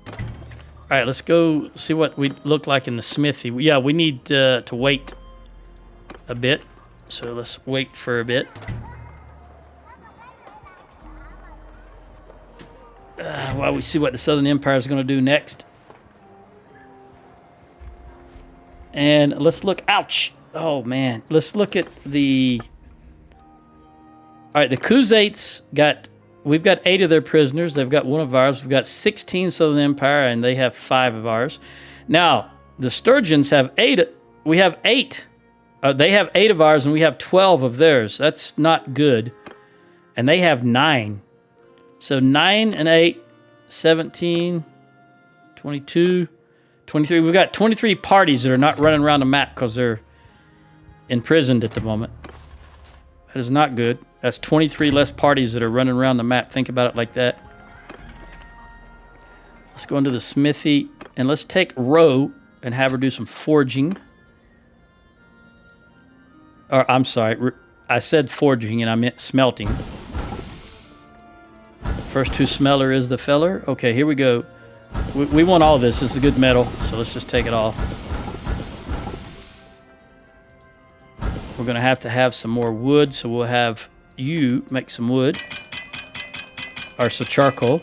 All right, let's go see what we look like in the smithy. Yeah, we need to wait a bit. So let's wait for a bit. While we see what the Southern Empire is going to do next. And let's look. Ouch! Oh, man. Let's look at the... All right, the Khuzaits got... We've got 8 of their prisoners. They've got 1 of ours. We've got 16 Southern Empire, and they have 5 of ours. Now, the Sturgeons have 8. We have 8. They have 8 of ours, and we have 12 of theirs. That's not good. And they have 9. So 9 and 8, 17, 22, 23. We've got 23 parties that are not running around the map because they're imprisoned at the moment. That is not good. That's 23 less parties that are running around the map. Think about it like that. Let's go into the smithy, and let's take Ro and have her do some forging. Or, I'm sorry, I said forging, and I meant smelting. First to smeller is the feller. Okay, here we go. We want all this. This is a good metal, so let's just take it all. We're going to have some more wood, so we'll have you make some wood. Or some charcoal.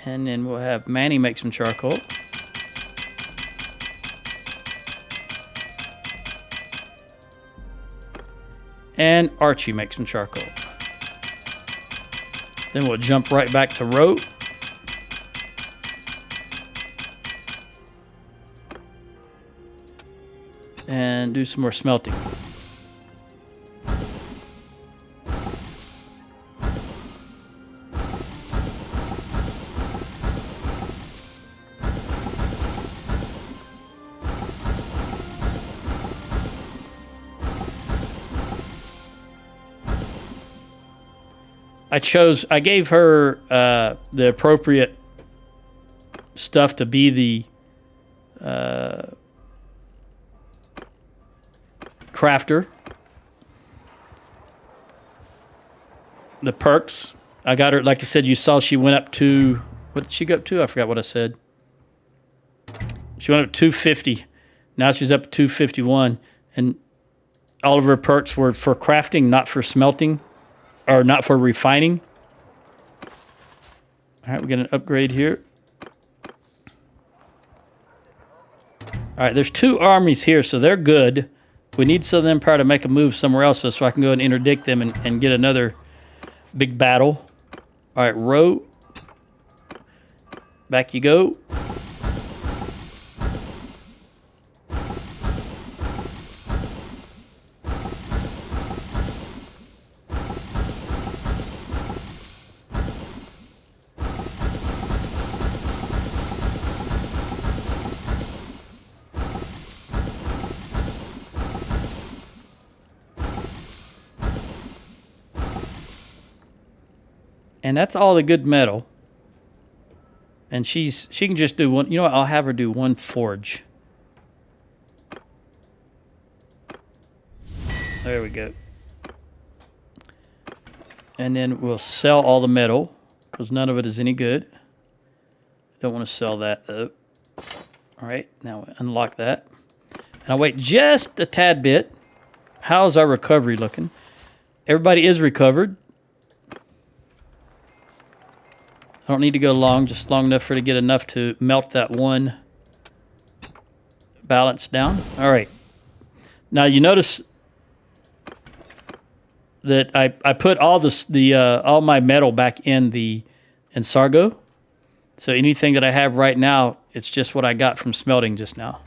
And then we'll have Manny make some charcoal. And Archie make some charcoal. Then we'll jump right back to Ro. And do some more smelting. I gave her the appropriate stuff to be the crafter. The perks. I got her, like I said, you saw she went up to, what did she go up to? I forgot what I said. She went up to 250. Now she's up to 251. And all of her perks were for crafting, not for smelting. Or not for refining. All right, we got an upgrade here. All right, there's 2 armies here, so they're good. We need Southern Empire to make a move somewhere else so I can go and interdict them and get another big battle. All right, row. Back you go. And that's all the good metal. And she can just do one. You know what? I'll have her do 1 forge. There we go. And then we'll sell all the metal because none of it is any good. Don't want to sell that though. All right, now we unlock that. And I'll wait just a tad bit. How's our recovery looking? Everybody is recovered. I don't need to go long, just long enough for her to get enough to melt that 1 balance down. All right. Now you notice that I put all all my metal back in Sargo. So anything that I have right now, it's just what I got from smelting just now.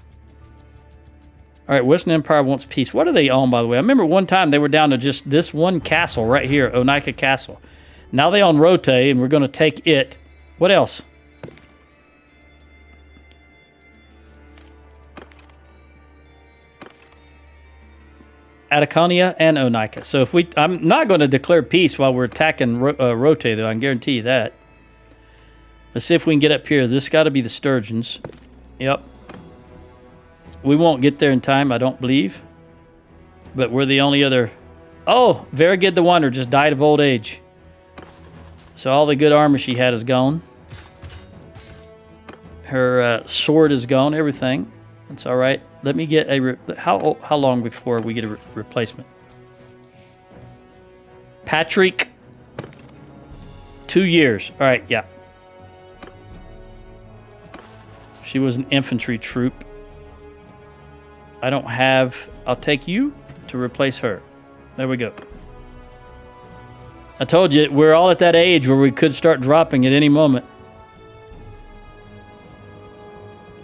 All right, Western Empire wants peace. What do they own, by the way? I remember one time they were down to just this one castle right here, Onika Castle. Now they own Rote, and we're going to take it. What else? Battania and Onika. So if I'm not going to declare peace while we're attacking Rote, though. I can guarantee you that. Let's see if we can get up here. This got to be the Sturgeons. Yep. We won't get there in time, I don't believe. But we're the only other... Oh, Varigid the Wanderer just died of old age. So all the good armor she had is gone. Her sword is gone, everything. That's all right. Let me get a... How long before we get a replacement? Patrick. 2 years. All right, yeah. She was an infantry troop. I don't have... I'll take you to replace her. There we go. I told you, we're all at that age where we could start dropping at any moment.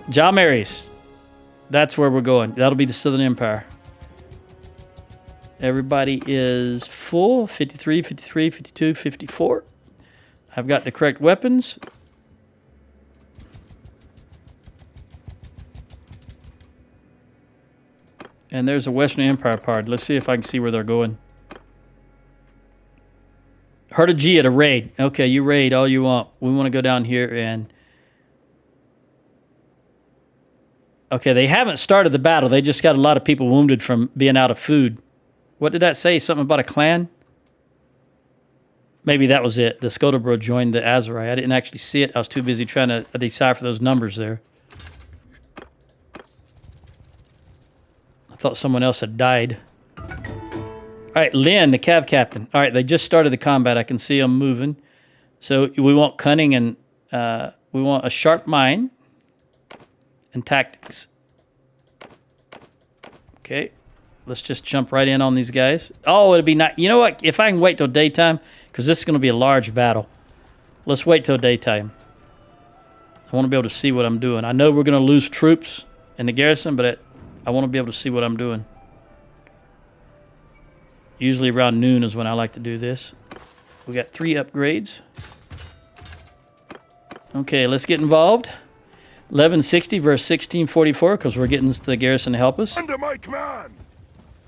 John Mary's. That's where we're going. That'll be the Southern Empire. Everybody is full. 53, 53, 52, 54. I've got the correct weapons. And there's a Western Empire part. Let's see if I can see where they're going. Heart of Gia to raid. Okay, you raid all you want. We want to go down here and... Okay, they haven't started the battle. They just got a lot of people wounded from being out of food. What did that say? Something about a clan? Maybe that was it. The Skodobro joined the Azurai. I didn't actually see it. I was too busy trying to decipher those numbers there. I thought someone else had died. All right, Lynn, the Cav Captain. All right, they just started the combat. I can see them moving. So we want cunning and we want a sharp mind and tactics. Okay, let's just jump right in on these guys. Oh, it'd be nice. You know what? If I can wait till daytime, because this is going to be a large battle. Let's wait till daytime. I want to be able to see what I'm doing. I know we're going to lose troops in the garrison, but I want to be able to see what I'm doing. Usually around noon is when I like to do this. We got 3 upgrades. Okay, let's get involved. 1160 versus 1644 because we're getting the garrison to help us. Under my command.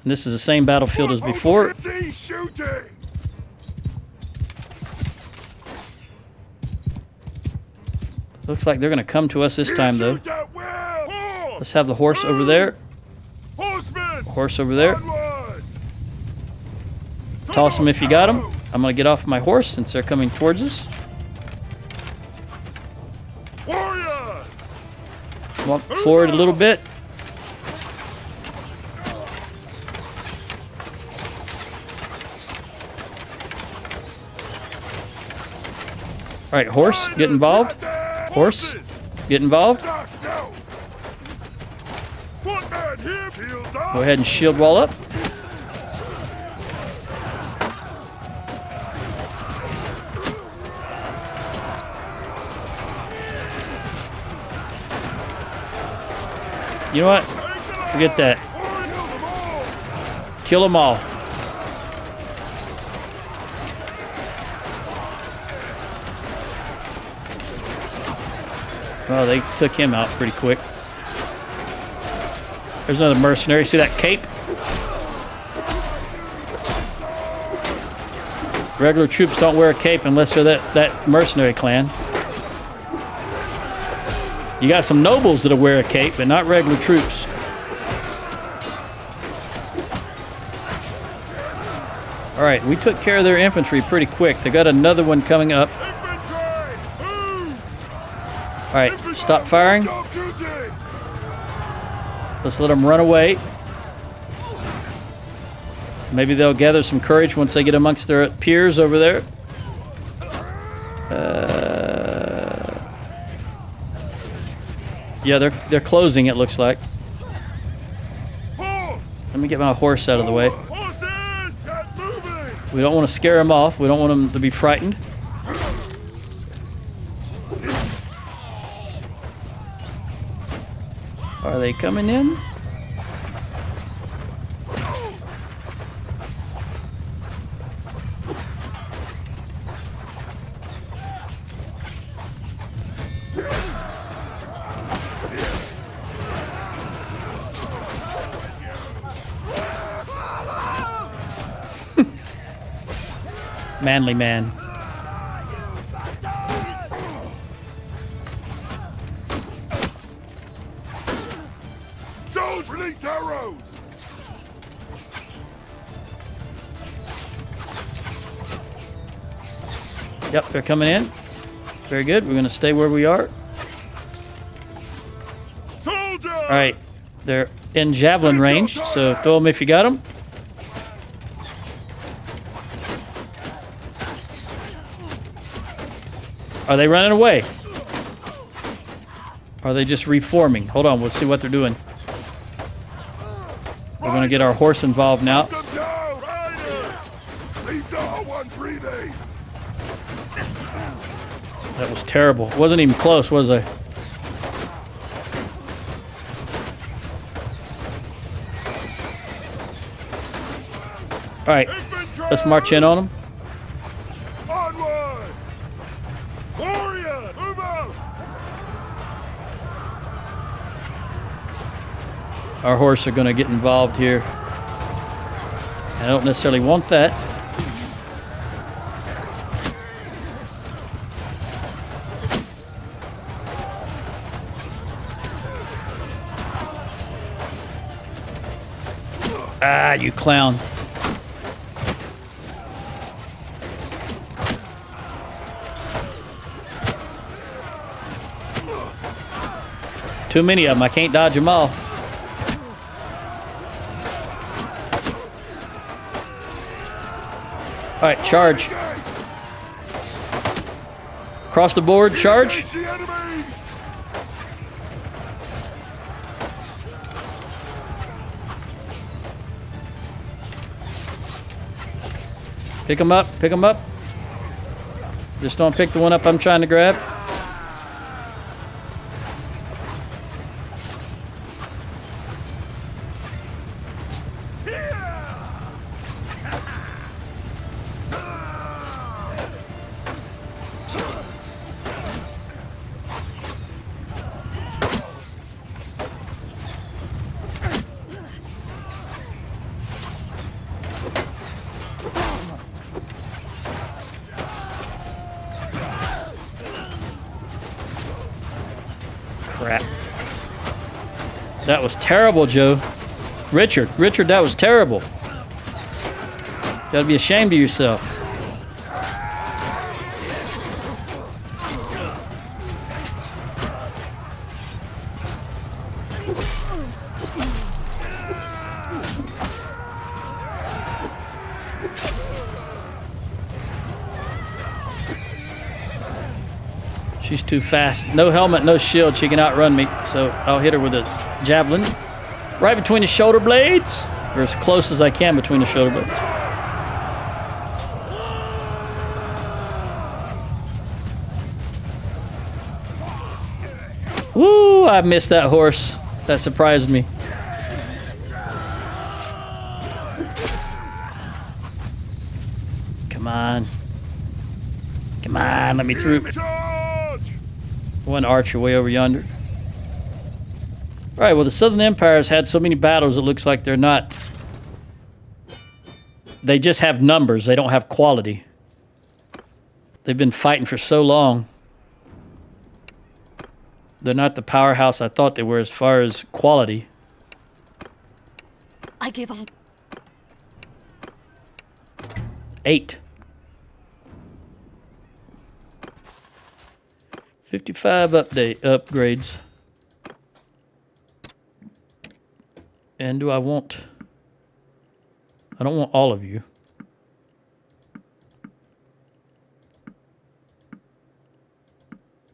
And this is the same battlefield as before. Looks like they're going to come to us this time, though. Let's have the horse over there. Horse over there. Toss them if you got them. I'm going to get off my horse since they're coming towards us. Walk forward a little bit. All right, horse, get involved. Horse, get involved. Go ahead and shield wall up. You know what? Forget that. Kill them all. Oh, they took him out pretty quick. There's another mercenary. See that cape? Regular troops don't wear a cape unless they're that mercenary clan. You got some nobles that'll wear a cape, but not regular troops. All right, we took care of their infantry pretty quick. They got another one coming up. All right, stop firing. Let's let them run away. Maybe they'll gather some courage once they get amongst their peers over there. Yeah, they're closing, it looks like. Let me get my horse out of the way. We don't want to scare them off. We don't want them to be frightened. Are they coming in? Manly man. Soldiers, release arrows. Yep, they're coming in. Very good. We're going to stay where we are. Soldiers! All right. They're in javelin range, so throw them if you got them. Are they running away? Are they just reforming? Hold on, we'll see what they're doing. We're going to get our horse involved now. That was terrible. It wasn't even close, was I? All right, let's march in on them. Our horse are going to get involved here. I don't necessarily want that. Ah, you clown. Too many of them. I can't dodge them all. All right, charge. Across the board, charge. Pick them up, pick them up. Just don't pick the one up I'm trying to grab. Crap. That was terrible, Joe. Richard, that was terrible. You gotta be ashamed of yourself. She's too fast. No helmet, no shield. She can outrun me. So I'll hit her with a javelin. Right between the shoulder blades, or as close as I can between the shoulder blades. Woo, I missed that horse. That surprised me. Come on. Come on, let me through. Charge! One archer way over yonder. All right, well, the Southern Empire has had so many battles, it looks like they're not... They just have numbers. They don't have quality. They've been fighting for so long. They're not the powerhouse I thought they were as far as quality. I give up. 8. 55 upgrades. And do I want... I don't want all of you.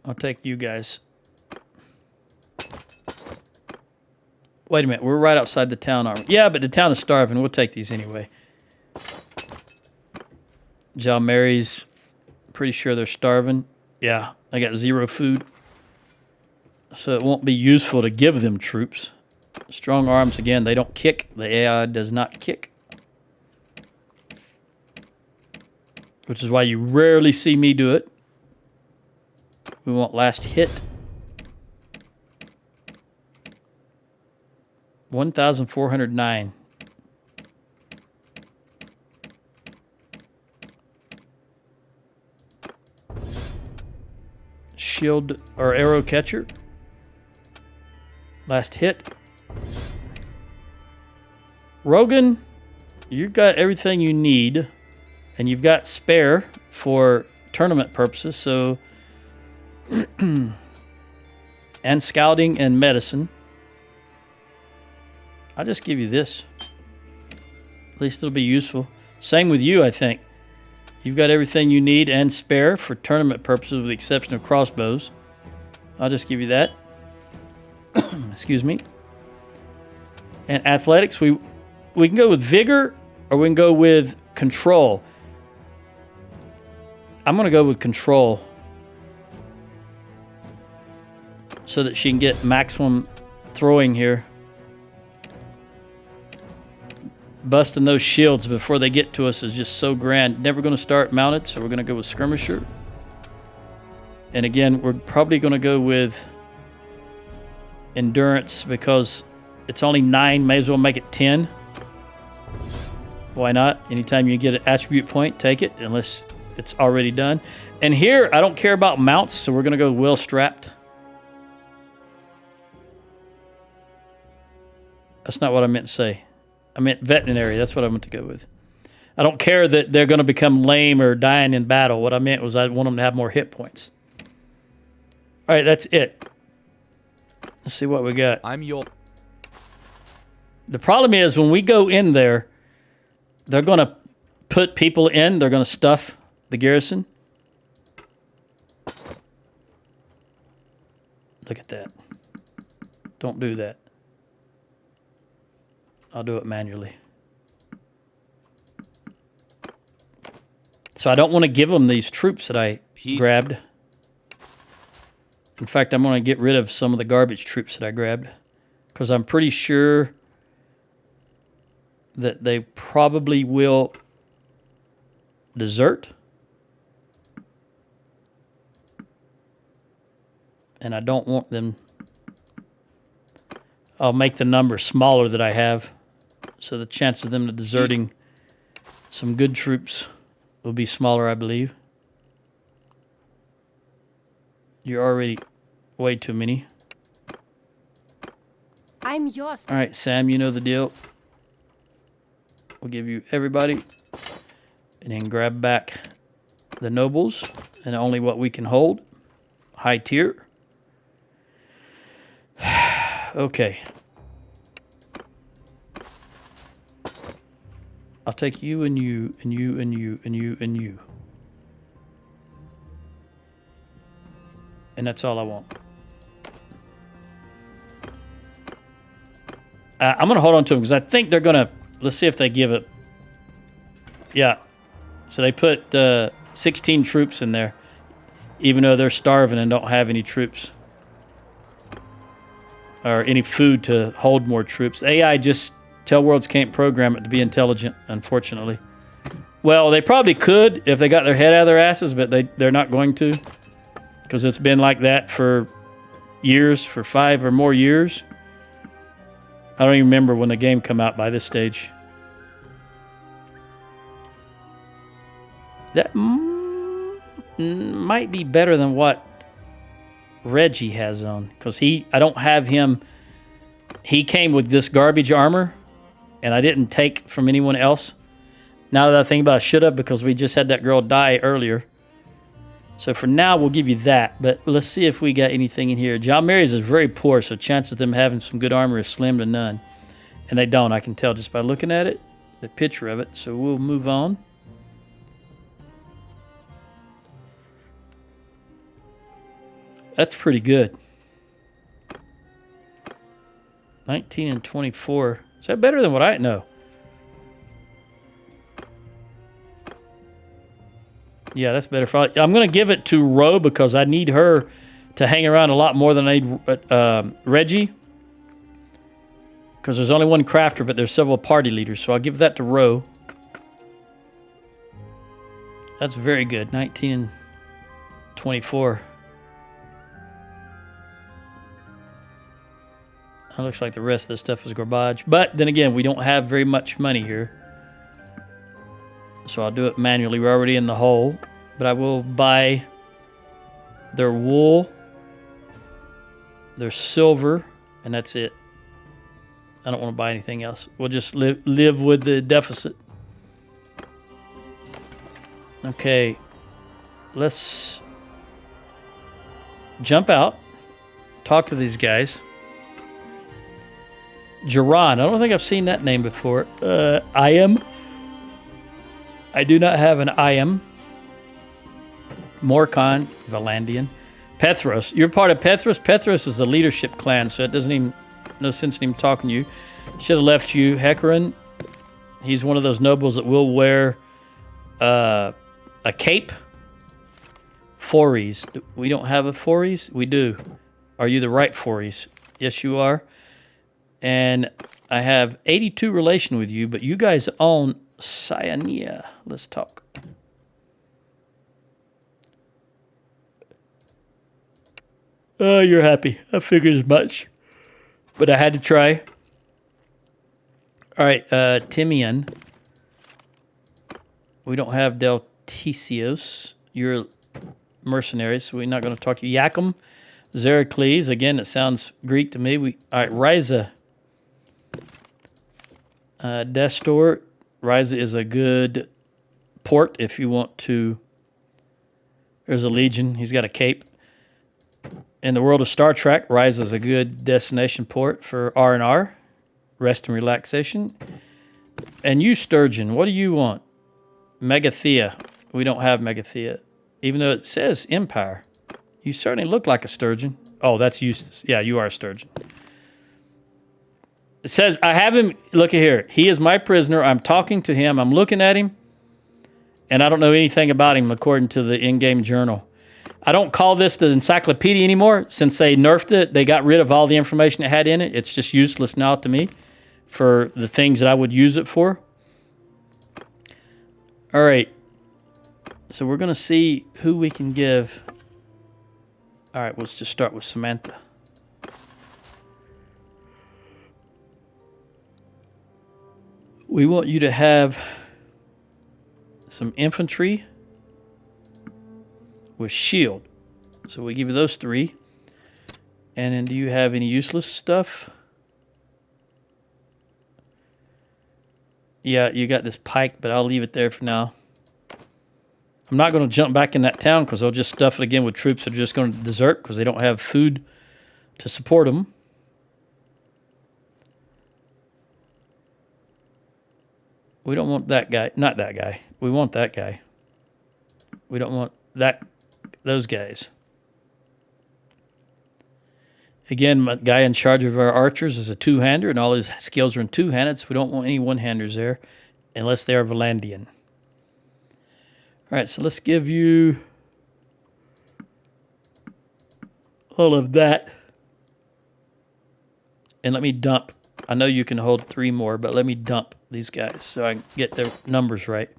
I'll take you guys. Wait a minute, we're right outside the town, aren't we? Yeah, but the town is starving. We'll take these anyway. John Mary's pretty sure they're starving. Yeah, I got 0 food. So it won't be useful to give them troops. Strong arms, again, they don't kick. The AI does not kick. Which is why you rarely see me do it. We want last hit. 1,409. Shield or arrow catcher. Last hit. Rogan, you've got everything you need, and you've got spare for tournament purposes, so and scouting and medicine. I'll just give you this. At least it'll be useful. Same with you, I think. You've got everything you need and spare for tournament purposes with the exception of crossbows. I'll just give you that. Excuse me. And athletics, we can go with vigor or we can go with control. I'm going to go with control so that she can get maximum throwing here. Busting those shields before they get to us is just so grand. Never going to start mounted, so we're going to go with skirmisher. And again, we're probably going to go with endurance because it's only 9. May as well make it 10. Why not? Anytime you get an attribute point, take it, unless it's already done. And here, I don't care about mounts, so we're going to go well strapped. That's not what I meant to say. I meant veterinary. That's what I meant to go with. I don't care that they're going to become lame or dying in battle. What I meant was I want them to have more hit points. All right, that's it. Let's see what we got. The problem is when we go in there, they're going to put people in. They're going to stuff the garrison. Look at that. Don't do that. I'll do it manually. So I don't want to give them these troops that I grabbed. In fact, I'm going to get rid of some of the garbage troops that I grabbed because I'm pretty sure that they probably will desert. And I don't want them. I'll make the number smaller that I have. So the chance of them to deserting some good troops will be smaller, I believe. You're already way too many. I'm yours. All right, Sam, you know the deal. We'll give you everybody. And then grab back the nobles and only what we can hold. High tier. Okay. I'll take you and you and you and you and you and you. And that's all I want. I'm going to hold on to them because I think they're going to... Let's see if they give it... Yeah. So they put 16 troops in there, even though they're starving and don't have any troops. Or any food to hold more troops. AI just... Tell Worlds can't program it to be intelligent, unfortunately. Well, they probably could if they got their head out of their asses, but they're not going to. Because it's been like that for years, for 5 or more years. I don't even remember when the game come out by this stage. That might be better than what Reggie has on. Because I don't have him... He came with this garbage armor, and I didn't take from anyone else. Now that I think about it, I should have, because we just had that girl die earlier. So for now, we'll give you that. But let's see if we got anything in here. John Mary's is very poor, so chances of them having some good armor is slim to none. And they don't, I can tell just by looking at it, the picture of it. So we'll move on. That's pretty good. 19 and 24. Is that better than what I know? Yeah, that's better. I'm going to give it to Ro because I need her to hang around a lot more than I need Reggie. Because there's only one crafter, but there's several party leaders. So I'll give that to Ro. That's very good. 19 and 24. That looks like the rest of this stuff is garbage. But then again, we don't have very much money here. So I'll do it manually. We're already in the hole. But I will buy their wool, their silver, and that's it. I don't want to buy anything else. We'll just live with the deficit. Okay. Let's jump out. Talk to these guys. Jiran. I don't think I've seen that name before. I do not have an IM. Morcon, Valandian. Pethros. You're part of Pethros? Pethros is a leadership clan, so it doesn't even... No sense in even talking to you. Should have left you. Hecarin. He's one of those nobles that will wear a cape. Fories. We don't have a Fories? We do. Are you the right Fories? Yes, you are. And I have 82 relation with you, but you guys own Cyania. Let's talk. Oh, you're happy. I figured as much. But I had to try. All right, Timian. We don't have Delticios. You're mercenaries, so we're not going to talk to you. Yakum. Zeracles. Again, it sounds Greek to me. All right, Ryza. Destor. Ryza is a good port if you want to. There's a Legion. He's got a cape. In the world of Star Trek, Ryza is a good destination port for R&R, rest and relaxation. And you, Sturgeon, what do you want? Megathea. We don't have Megathea, even though it says Empire. You certainly look like a sturgeon. Oh, that's Eustace. Yeah, you are a sturgeon. It says, I have him, look at here. He is my prisoner. I'm talking to him. I'm looking at him. And I don't know anything about him according to the in-game journal. I don't call this the encyclopedia anymore. Since they nerfed it, they got rid of all the information it had in it. It's just useless now to me for the things that I would use it for. All right. So we're going to see who we can give. All right, let's just start with Samantha. We want you to have some infantry with shield. So we give you those 3. And then do you have any useless stuff? Yeah, you got this pike, but I'll leave it there for now. I'm not going to jump back in that town because they'll just stuff it again with troops that are just going to desert because they don't have food to support them. We don't want that guy. Not that guy. We want that guy. We don't want those guys. Again, my guy in charge of our archers is a two-hander, and all his skills are in two-handed, so we don't want any one-handers there unless they are Valandian. All right, so let's give you all of that. And let me dump. I know you can hold 3 more, but let me dump these guys so I can get their numbers right.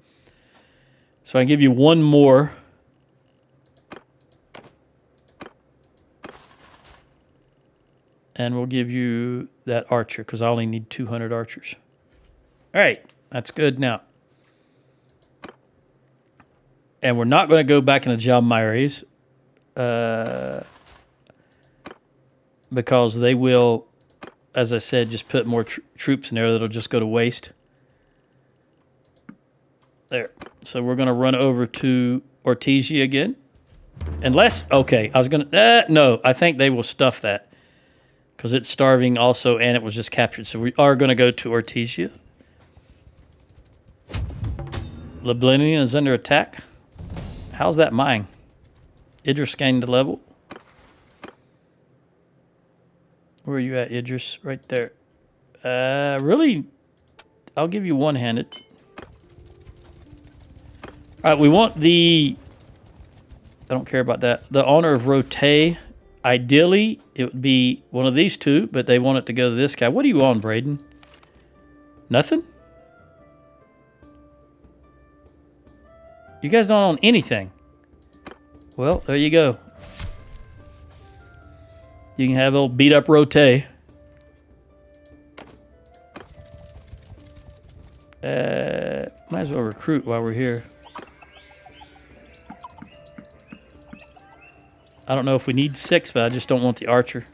So I give you 1 more. And we'll give you that archer because I only need 200 archers. All right, that's good now. And we're not going to go back into John Myres because they will, as I said, just put more troops in there that'll just go to waste. There. So we're going to run over to Ortesia again. Unless, okay, I was going to, no, I think they will stuff that because it's starving also and it was just captured. So we are going to go to Ortesia. Liblinian is under attack. How's that mine? Idris gained the level. Where are you at, Idris? Right there. Really, I'll give you one-handed. All right, we want the... I don't care about that. The honor of Rote. Ideally, it would be one of these two, but they want it to go to this guy. What are you on, Braden? Nothing? You guys don't own anything. Well, there you go. You can have old beat up Rote. Might as well recruit while we're here. I don't know if we need 6, but I just don't want the archer.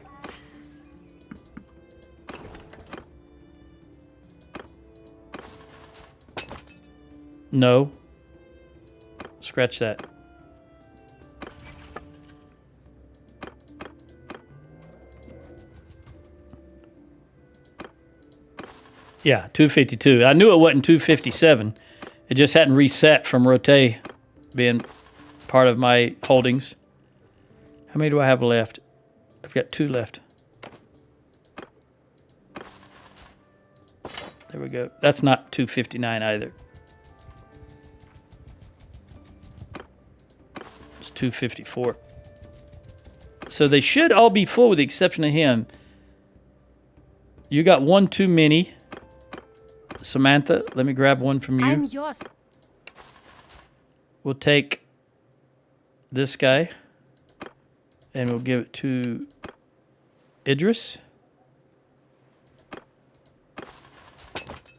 No. Scratch that. Yeah, 252. I knew it wasn't 257. It just hadn't reset from Rote being part of my holdings. How many do I have left? I've got 2 left. There we go. That's not 259 either. It's 254. So they should all be full with the exception of him. You got 1 too many. Samantha, let me grab 1 from you. I'm yours. We'll take this guy and we'll give it to Idris.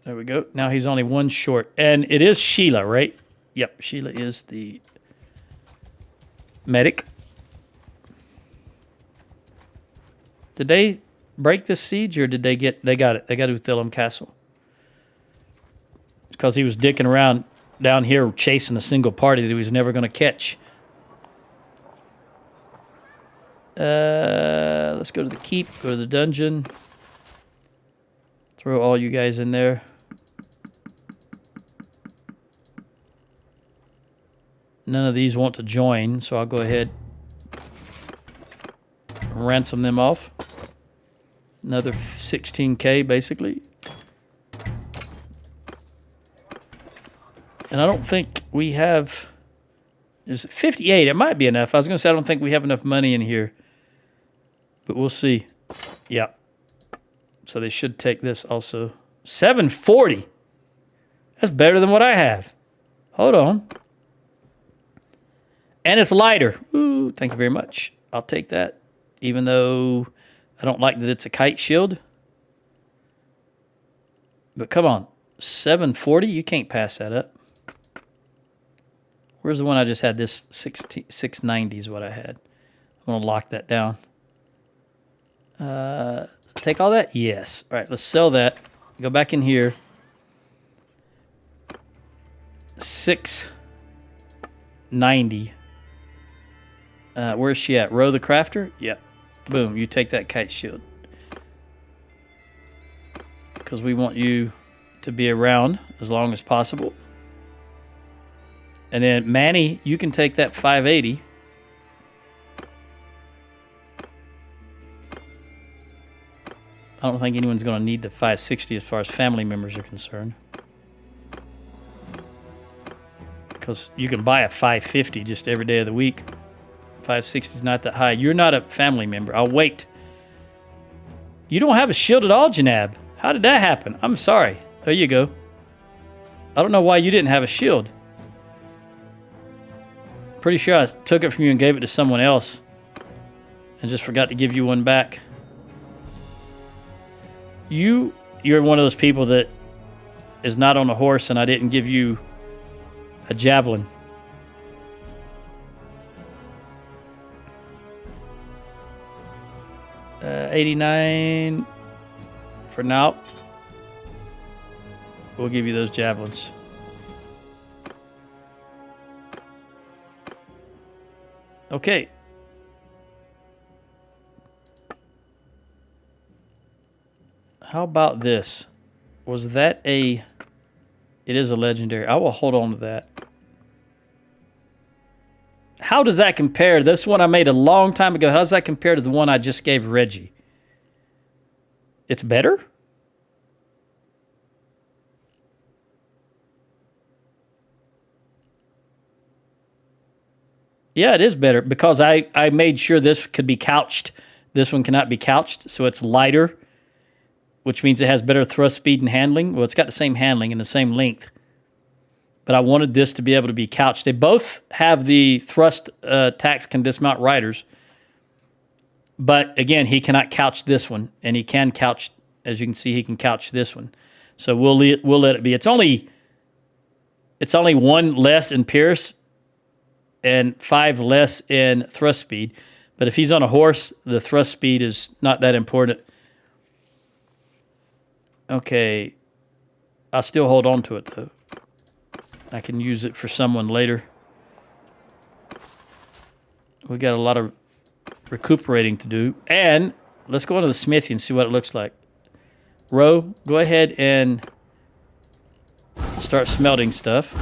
There we go. Now he's only 1 short. And it is Sheila, right? Yep, Sheila is the medic. Did they break this siege or did they got it? They got Uthilum Castle. Because he was dicking around down here chasing a single party that he was never going to catch. Let's go to the keep, go to the dungeon. Throw all you guys in there. None of these want to join, so I'll go ahead and ransom them off. Another 16K, basically. And I don't think we have... Is it 58? It might be enough. I was going to say I don't think we have enough money in here. But we'll see. Yeah. So they should take this also. 740. That's better than what I have. Hold on. And it's lighter. Ooh, thank you very much. I'll take that. Even though I don't like that it's a kite shield. But come on. 740? You can't pass that up. Where's the one I just had? This 690 is what I had. I'm going to lock that down. Take all that? Yes. All right, let's sell that. Go back in here. 690. Where's she at? Row the Crafter? Yep. Boom, you take that kite shield. Because we want you to be around as long as possible. And then, Manny, you can take that 580. I don't think anyone's going to need the 560 as far as family members are concerned. Because you can buy a 550 just every day of the week. 560 is not that high. You're not a family member. I'll wait. You don't have a shield at all, Janab. How did that happen? I'm sorry. There you go. I don't know why you didn't have a shield. Pretty sure I took it from you and gave it to someone else and just forgot to give you one back. You're one of those people that is not on a horse and I didn't give you a javelin. $89 for now. We'll give you those javelins. Okay. How about this? Was that a... It is a legendary. I will hold on to that. How does that compare? This one I made a long time ago. How does that compare to the one I just gave Reggie? It's better? Yeah, it is better because I made sure this could be couched. This one cannot be couched, so it's lighter, which means it has better thrust speed and handling. Well, it's got the same handling and the same length. But I wanted this to be able to be couched. They both have the thrust attacks can dismount riders. But again, he cannot couch this one. And he can couch, as you can see, he can couch this one. So we'll let it be. It's only one less in Pierce and 5 less in thrust speed. But if he's on a horse, the thrust speed is not that important. Okay. I'll still hold on to it, though. I can use it for someone later. We got a lot of recuperating to do. And let's go into the smithy and see what it looks like. Ro, go ahead and start smelting stuff.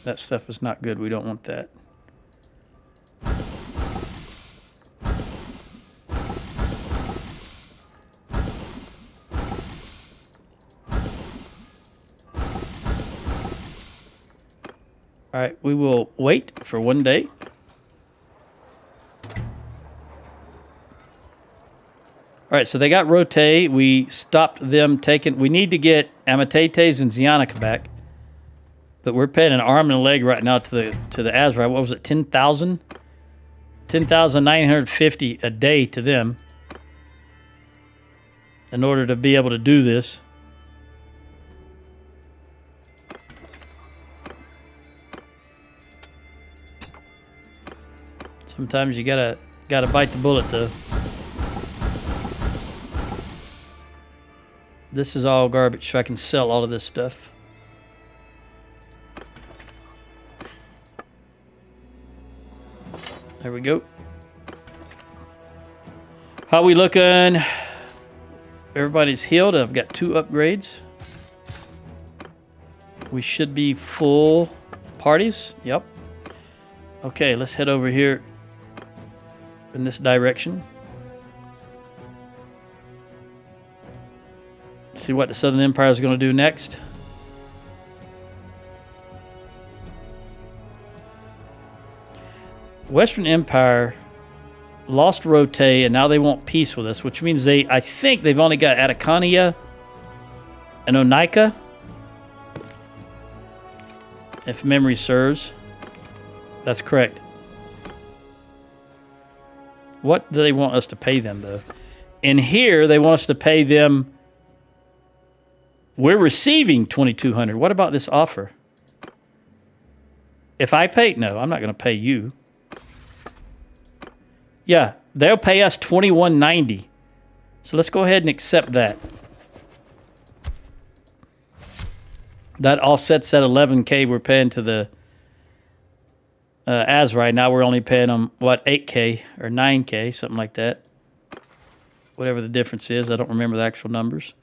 That stuff is not good. We don't want that. All right, we will wait for 1 day. All right, so they got Rote. We stopped them taking... We need to get Amatetes and Zianica back. But we're paying an arm and a leg right now to the Azrai. What was it, 10,000? 10,950 a day to them in order to be able to do this. Sometimes you gotta bite the bullet, though. This is all garbage, so I can sell all of this stuff. There we go. How we looking? Everybody's healed. I've got 2 upgrades. We should be full parties. Yep. Okay, let's head over here in this direction. See what the Southern Empire is going to do next. Western Empire lost Rote, and now they want peace with us, which means I think they've only got Atacania and Onika, if memory serves. That's correct. What do they want us to pay them, though? In here, they want us to pay them... We're receiving 2,200. What about this offer? If I pay... No, I'm not going to pay you. Yeah, they'll pay us 2,190. So let's go ahead and accept that. That offsets that 11K we're paying to the Azrai. Now we're only paying them, what, 8K or 9K, something like that. Whatever the difference is. I don't remember the actual numbers.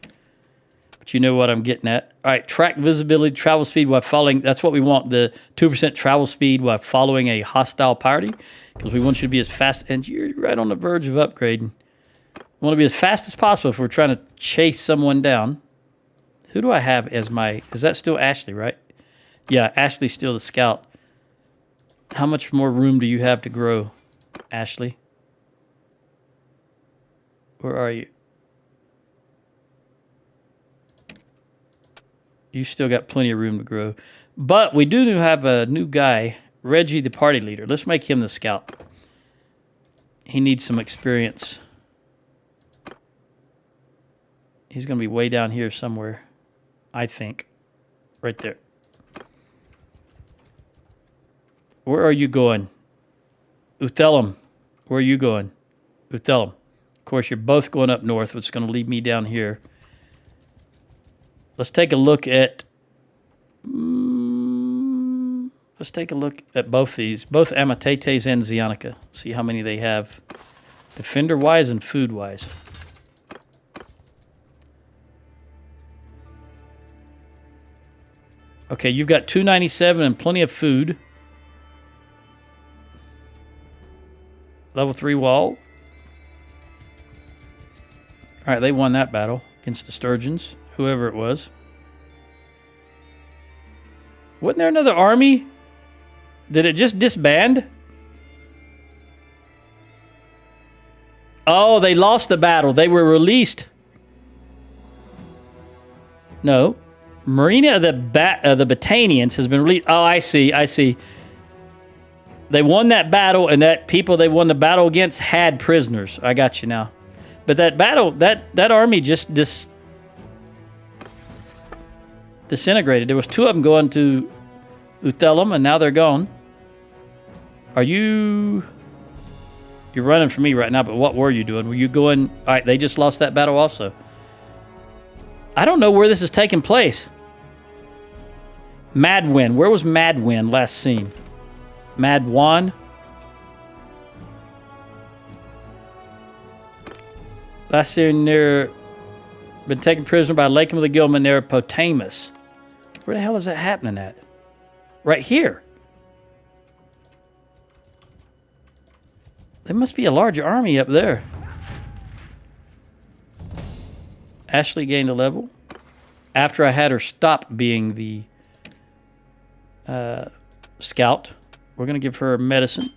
But you know what I'm getting at. All right, track visibility, travel speed while following. That's what we want, the 2% travel speed while following a hostile party. Because we want you to be as fast. And you're right on the verge of upgrading. We want to be as fast as possible if we're trying to chase someone down. Who do I have as my... Is that still Ashley, right? Yeah, Ashley's still the scout. How much more room do you have to grow, Ashley? Where are you? You still got plenty of room to grow. But we do have a new guy, Reggie, the party leader. Let's make him the scout. He needs some experience. He's going to be way down here somewhere, I think. Right there. Where are you going? Uthelum. Where are you going? Uthelum. Of course, you're both going up north, which is going to leave me down here. Let's take a look at... let's take a look at both these. Both Amatetes and Zionica. See how many they have. Defender-wise and food-wise. Okay, you've got 297 and plenty of food. Level 3 wall. All right, they won that battle against the Sturgeons, whoever it was. Wasn't there another army? Did it just disband? Oh, they lost the battle. They were released. No. Marina of the Battanians has been released. Oh, I see. I see. They won that battle, and that people they won the battle against had prisoners. I got you now. But that battle, that army just disintegrated. There was 2 of them going to Uthelum, and now they're gone. Are you... You're running from me right now, but what were you doing? Were you going... All right, they just lost that battle also. I don't know where this is taking place. Madwin. Where was Madwin last seen? Madwan? Last seen near... Been taken prisoner by Lake of the Gilman near Potamus. Where the hell is that happening at? Right here. There must be a large army up there. Ashley gained a level. After I had her stop being the scout, we're going to give her medicine.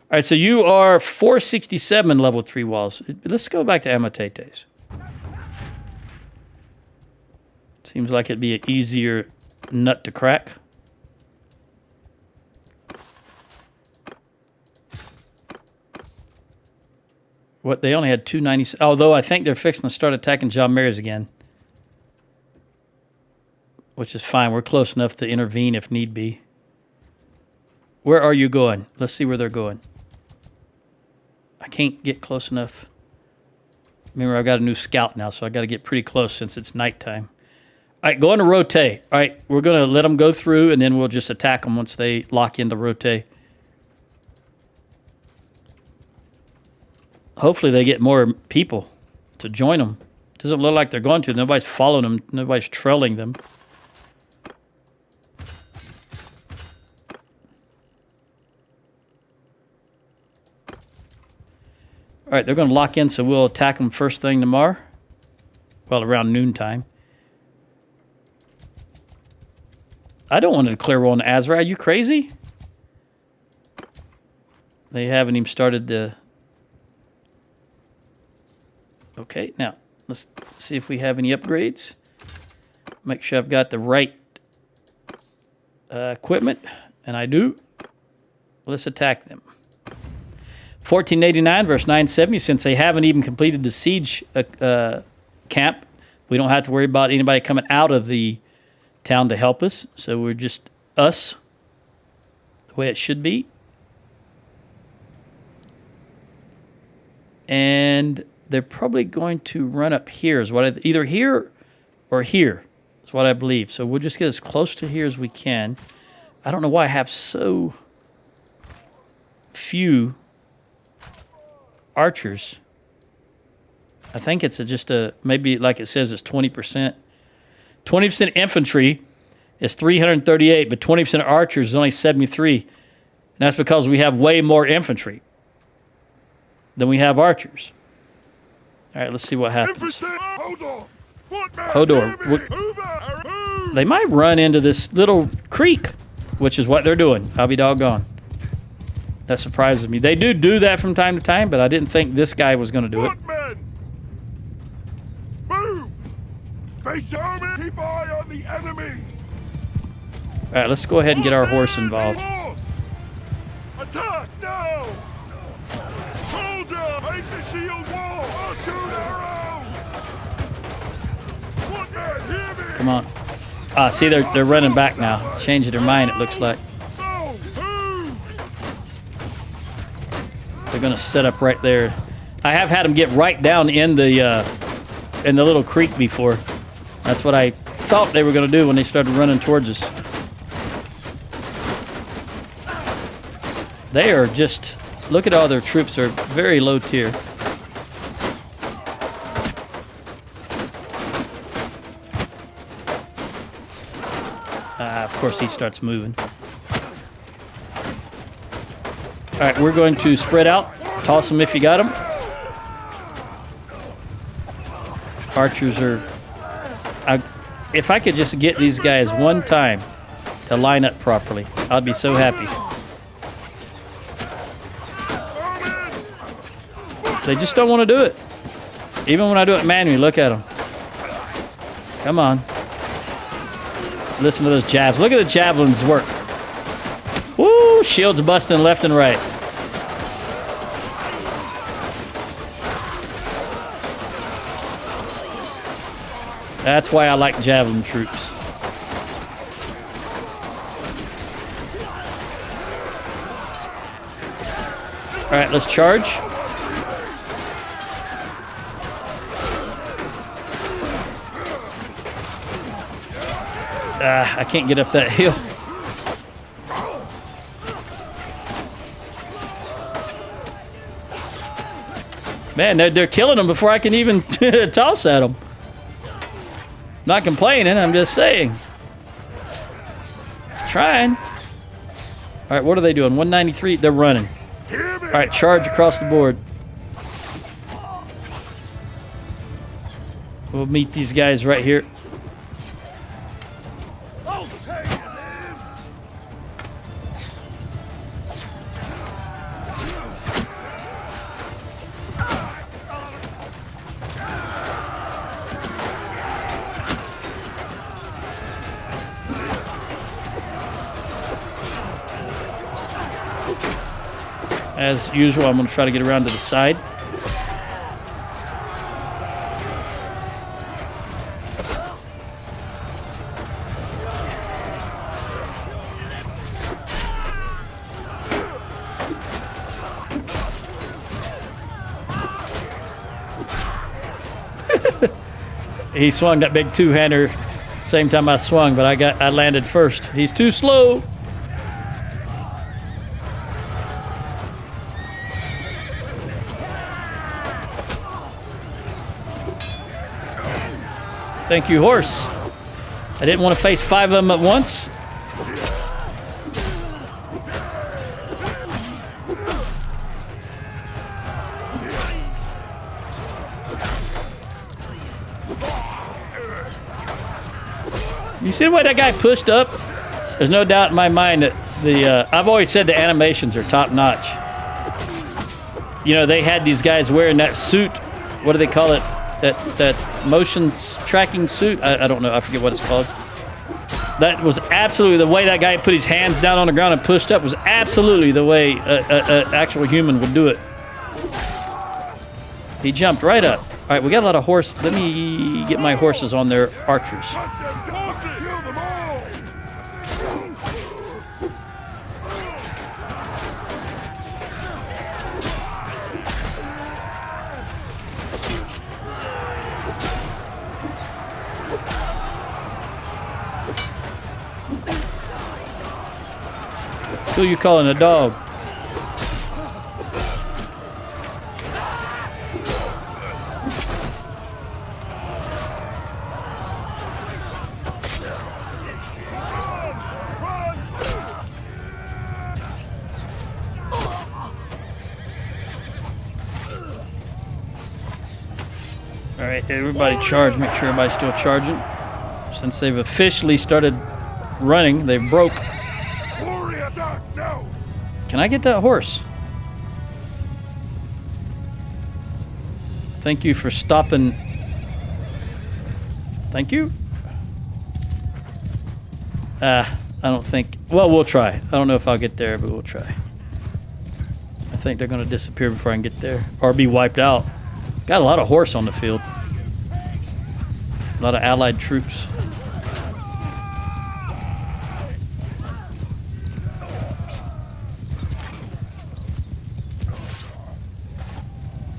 All right, so you are 467 level 3 walls. Let's go back to Amatetes. Seems like it'd be an easier nut to crack. What, they only had 290. Although I think they're fixing to start attacking John Mary's again. Which is fine. We're close enough to intervene if need be. Where are you going? Let's see where they're going. I can't get close enough. Remember, I've got a new scout now, so I got to get pretty close since it's nighttime. All right, going to rotate. All right, we're going to let them go through, and then we'll just attack them once they lock into rotate. Hopefully they get more people to join them. Doesn't look like they're going to. Nobody's following them. Nobody's trailing them. All right, they're going to lock in, so we'll attack them first thing tomorrow. Well, around noontime. I don't want to declare war on Azra. Are you crazy? They haven't even started the... Okay, now, let's see if we have any upgrades. Make sure I've got the right equipment, and I do. Let's attack them. 1489 versus 970. Since they haven't even completed the siege camp, we don't have to worry about anybody coming out of the town to help us. So we're just us, the way it should be. And they're probably going to run up here. Is what either here or here is what I believe. So we'll just get as close to here as we can. I don't know why I have so few archers. I think it's just a, maybe like it says it's 20%. 20% infantry is 338, but 20% archers is only 73. And that's because we have way more infantry than we have archers. All right, let's see what happens. Hodor. They might run into this little creek, which is what they're doing. I'll be doggone. That surprises me. They do that from time to time, but I didn't think this guy was going to do it. Move! Face army! Keep eye on the enemy! All right, let's go ahead and get our horse involved. Attack now! Soldier! Make the shield wall! Shoot arrows! Footman, hear me! Come on. Ah, see, they're running back now. Changing their mind, it looks like. They're going to set up right there. I have had them get right down in the little creek before. That's what I thought they were going to do when they started running towards us. They are just, look at all their troops. They're very low tier. Of course, he starts moving. All right, we're going to spread out. Toss them if you got them. Archers are... if I could just get these guys one time to line up properly, I'd be so happy. They just don't want to do it. Even when I do it manually, look at them. Come on. Listen to those jabs. Look at the javelins work. Woo! Shields busting left and right. That's why I like javelin troops. All right, let's charge. I can't get up that hill. Man, they're killing them before I can even toss at them. Not complaining, I'm just saying. Trying. All right, what are they doing? 193, they're running. All right, charge across the board. We'll meet these guys right here. As usual, I'm going to try to get around to the side. He swung that big two-hander same time I swung, but I landed first. He's too slow. Thank you, horse. I didn't want to face 5 of them at once. You see the way that guy pushed up? There's no doubt in my mind that I've always said the animations are top notch. You know, they had these guys wearing that suit. What do they call it? That motion tracking suit. I don't know. I forget what it's called. That was absolutely the way that guy put his hands down on the ground and pushed up was absolutely the way an actual human would do it. He jumped right up. All right, we got a lot of horse. Let me get my horses on their archers. Who you calling a dog? right, everybody charge. Make sure everybody's still charging. Since they've officially started running, they've broke. Hurry, attack now! Can I get that horse? Thank you for stopping. Thank you. I don't think... Well, we'll try. I don't know if I'll get there, but we'll try. I think they're going to disappear before I can get there. Or be wiped out. Got a lot of horse on the field. A lot of allied troops.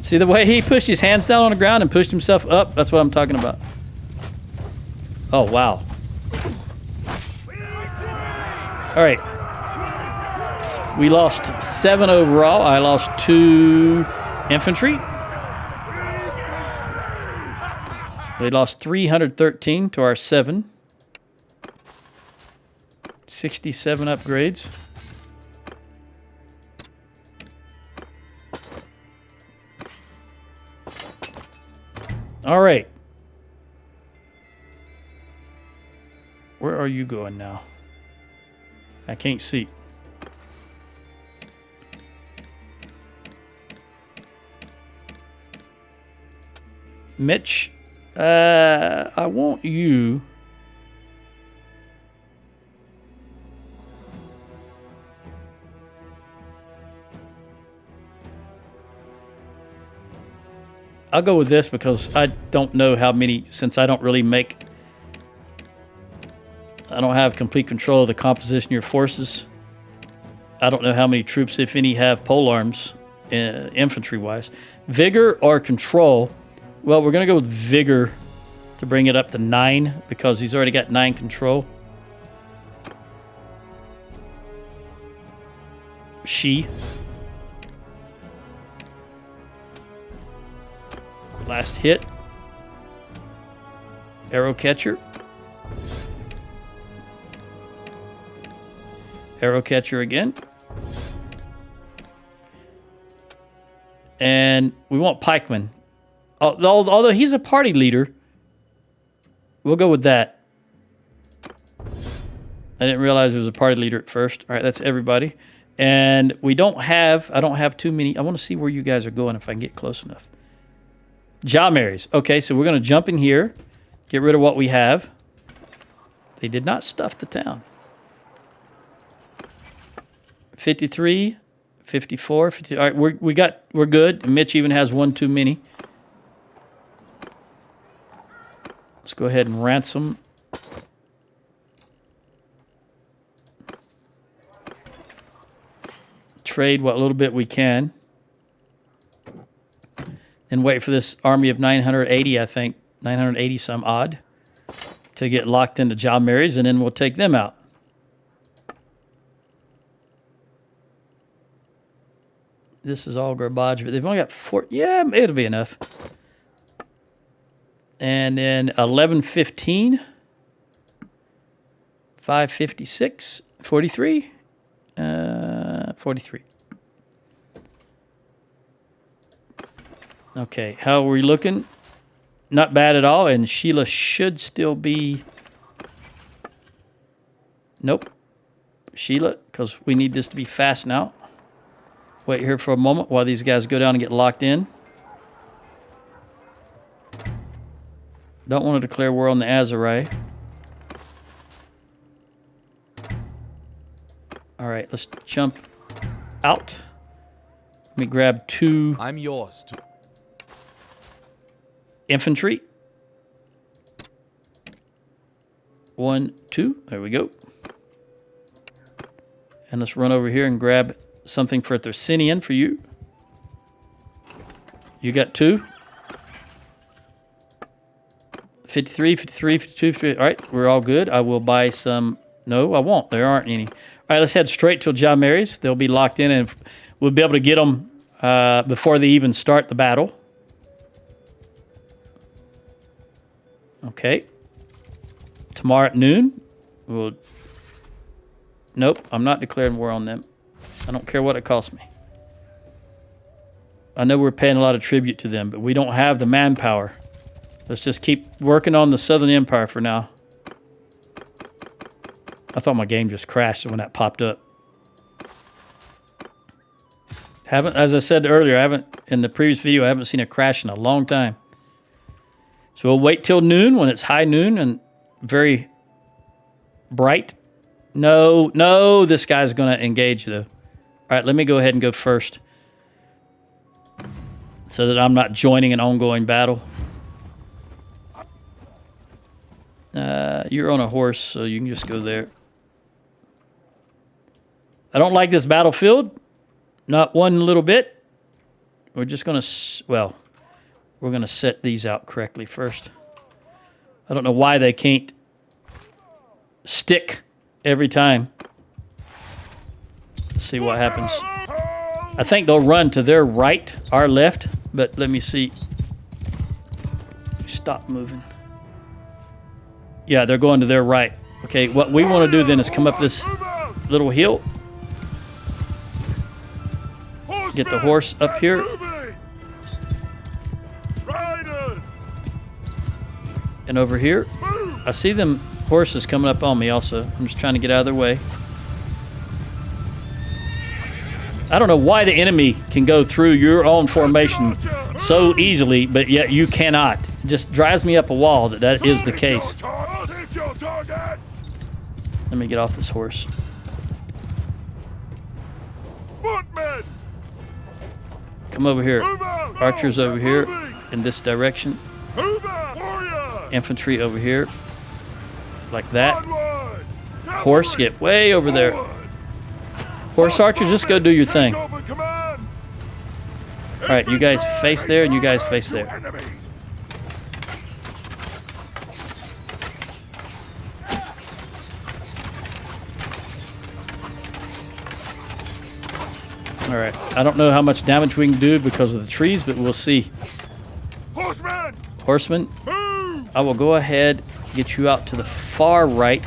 See the way he pushed his hands down on the ground and pushed himself up? That's what I'm talking about. Oh, wow. All right. We lost 7 overall. I lost 2 infantry. They lost 313 to our 7. 67 upgrades. All right. Where are you going now? I can't see. Mitch, I want you... I'll go with this because I don't know how many, since I don't really make... I don't have complete control of the composition of your forces. I don't know how many troops, if any, have pole arms, infantry-wise. Vigor or control? Well, we're going to go with vigor to bring it up to 9 because he's already got 9 control. She. Last hit. Arrow catcher. Arrow catcher again. And we want pikeman. Although he's a party leader, we'll go with that. I didn't realize it was a party leader at first. All right, that's everybody. And we don't have, I don't have too many. I want to see where you guys are going if I can get close enough. Jawmaries. Okay, so we're going to jump in here, get rid of what we have. They did not stuff the town. 53, 54, 50. All right, we're good. Mitch even has 1 too many. Let's go ahead and ransom. Trade what little bit we can. And wait for this army of 980, I think. 980 some odd. To get locked into Jawmaries, and then we'll take them out. This is all garbage, but they've only got 4. Yeah, it'll be enough. And then 1115. 556. 43. 43. Okay, how are we looking? Not bad at all, and Sheila should still be... Nope. Sheila, because we need this to be fast now. Wait here for a moment while these guys go down and get locked in. Don't want to declare war on the Azarai. All right, let's jump out. Let me grab 2... I'm yours. Infantry. 1, 2. There we go. And let's run over here and grab something for Thercinian for you. You got 2. 53, 53, 52, 53. All right, we're all good. I will buy some. No, I won't. There aren't any. All right, let's head straight to Jawmaries. They'll be locked in, and we'll be able to get them before they even start the battle. Okay. Tomorrow at noon, we'll... Nope, I'm not declaring war on them. I don't care what it costs me. I know we're paying a lot of tribute to them, but we don't have the manpower. Let's just keep working on the Southern Empire for now. I thought my game just crashed when that popped up. Haven't, as I said earlier, in the previous video, I haven't seen a crash in a long time. So we'll wait till noon when it's high noon and very bright. No, this guy's going to engage though. All right, let me go ahead and go first so that I'm not joining an ongoing battle. You're on a horse, so you can just go there. I don't like this battlefield. Not one little bit. We're just going to, well, we're going to set these out correctly first. I don't know why they can't stick every time. Let's see what happens. I think they'll run to their right, our left, but let me see. Stop moving. Yeah, they're going to their right. Okay, what we want to do then is come up this little hill. Get the horse up here. And over here. I see them horses coming up on me also. I'm just trying to get out of their way. I don't know why the enemy can go through your own formation so easily, but yet you cannot. It just drives me up a wall that is the case. Let me get off this horse. Come over here. Archers over here in this direction. Infantry over here. Like that. Horse, get way over there. Horse archers, just go do your thing. Alright, you guys face there and you guys face there. Alright, I don't know how much damage we can do because of the trees, but we'll see. Horsemen, I will go ahead, get you out to the far right.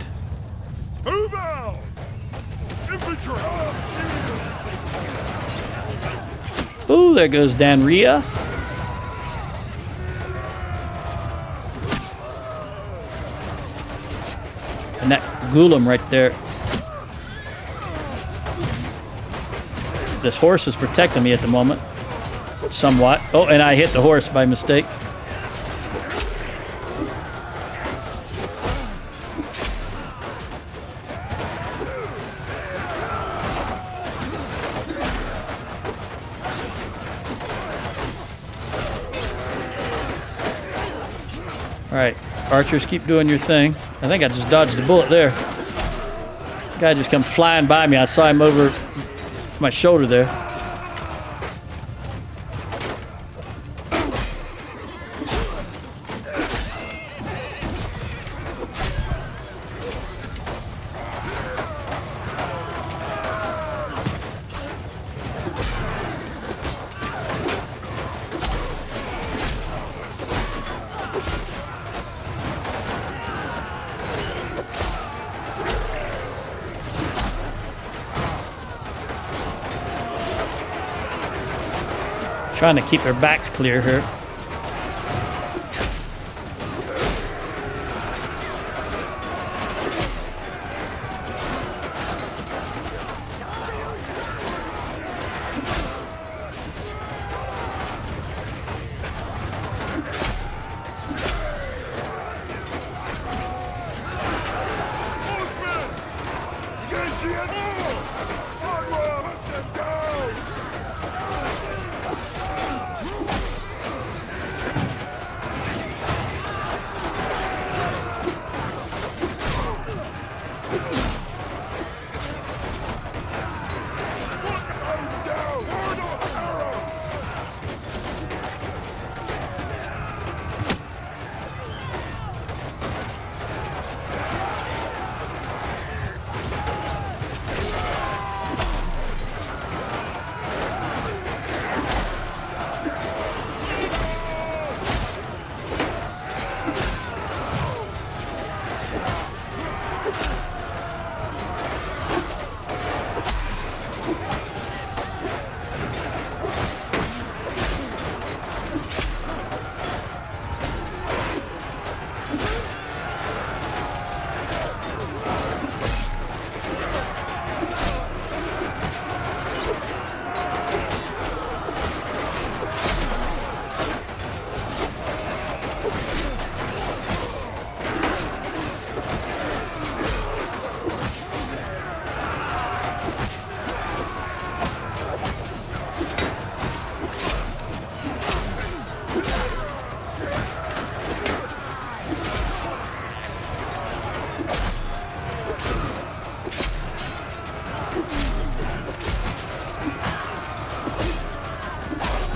Ooh, there goes Danria. And that Gulam right there. This horse is protecting me at the moment. Somewhat. Oh, and I hit the horse by mistake. Alright, archers, keep doing your thing. I think I just dodged a bullet there. Guy just come flying by me. I saw him over my shoulder there. Trying to keep their backs clear here.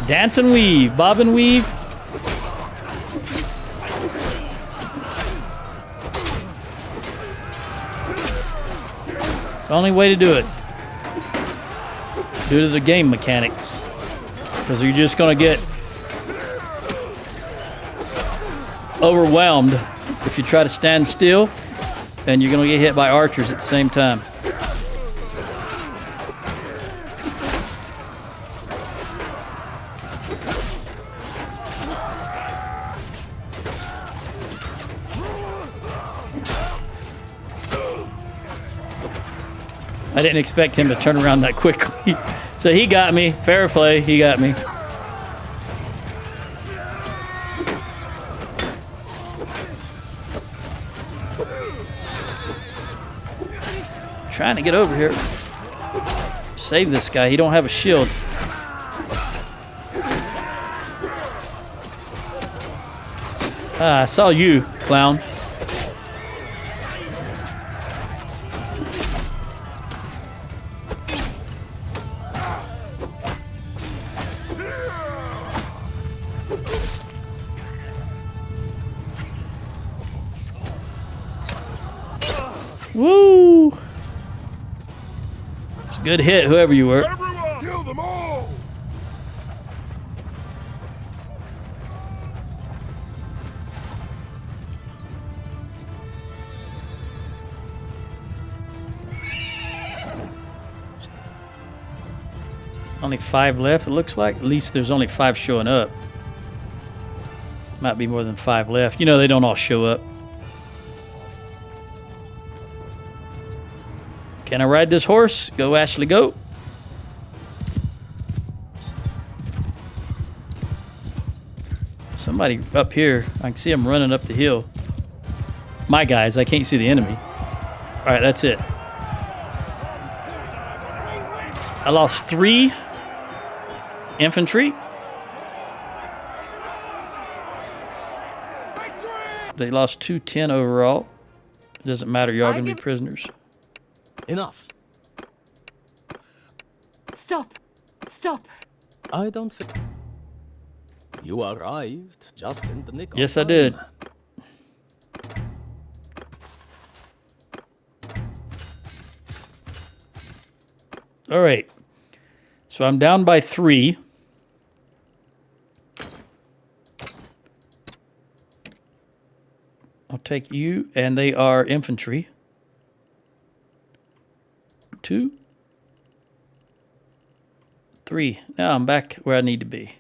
Dance and weave, bob and weave. It's the only way to do it. Due to the game mechanics. Because you're just going to get overwhelmed if you try to stand still, and you're going to get hit by archers at the same time. I didn't expect him to turn around that quickly. So he got me. Fair play. He got me. Trying to get over here. Save this guy. He don't have a shield. Ah, I saw you, clown. Woo! It's a good hit, whoever you were. Everyone, kill them all! Only 5 left, it looks like. At least there's only 5 showing up. Might be more than 5 left. You know, they don't all show up. Can I ride this horse? Go, Ashley, go. Somebody up here. I can see them running up the hill. My guys, I can't see the enemy. All right, that's it. I lost 3 infantry. They lost 210 overall. It doesn't matter. You're all going to be prisoners. Enough. Stop. Stop. I don't think... You arrived just in the nick of Yes, I time. did. All right. So I'm down by 3. I'll take you, and they are infantry. 2, 3. Now I'm back where I need to be.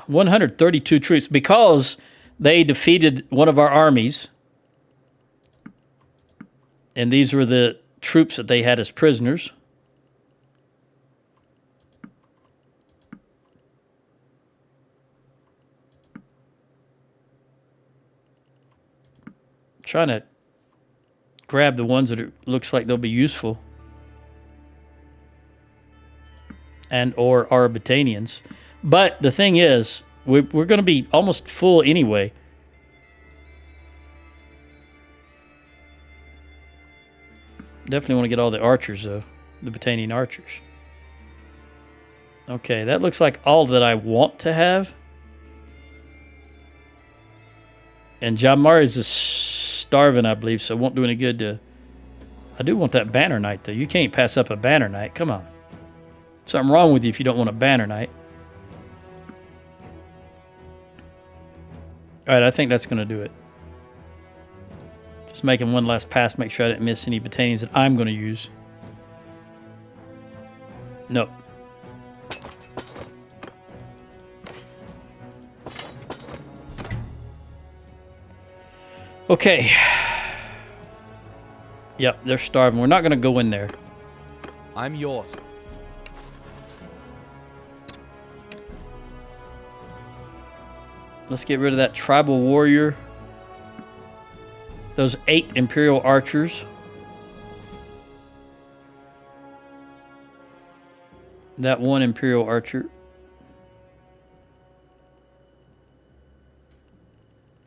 132 troops because they defeated one of our armies. And these were the troops that they had as prisoners. Trying to grab the ones that it looks like they'll be useful. And or are Battanians. But the thing is, we're going to be almost full anyway. Definitely want to get all the archers, though. The Battanian archers. Okay, that looks like all that I want to have. And Jamar is starving, I believe, so it won't do any good to... I do want that Banner Knight, though. You can't pass up a Banner Knight. Come on. Something wrong with you if you don't want a Banner Knight. All right, I think that's going to do it. Just making one last pass, make sure I didn't miss any Battanians that I'm going to use. Nope. Okay. Yep, they're starving. We're not going to go in there. I'm yours. Let's get rid of that tribal warrior. Those 8 Imperial archers. That 1 Imperial archer.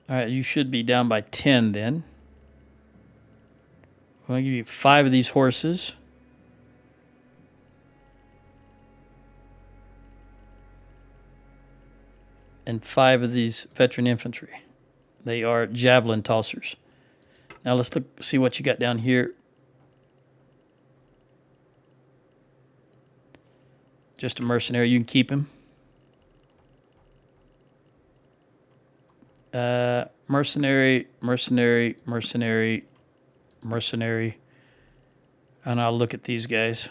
All right, you should be down by 10 then. I'm going to give you 5 of these horses. and 5 of these veteran infantry. They are javelin tossers. Now let's see what you got down here. Just a mercenary. You can keep him. Mercenary. And I'll look at these guys.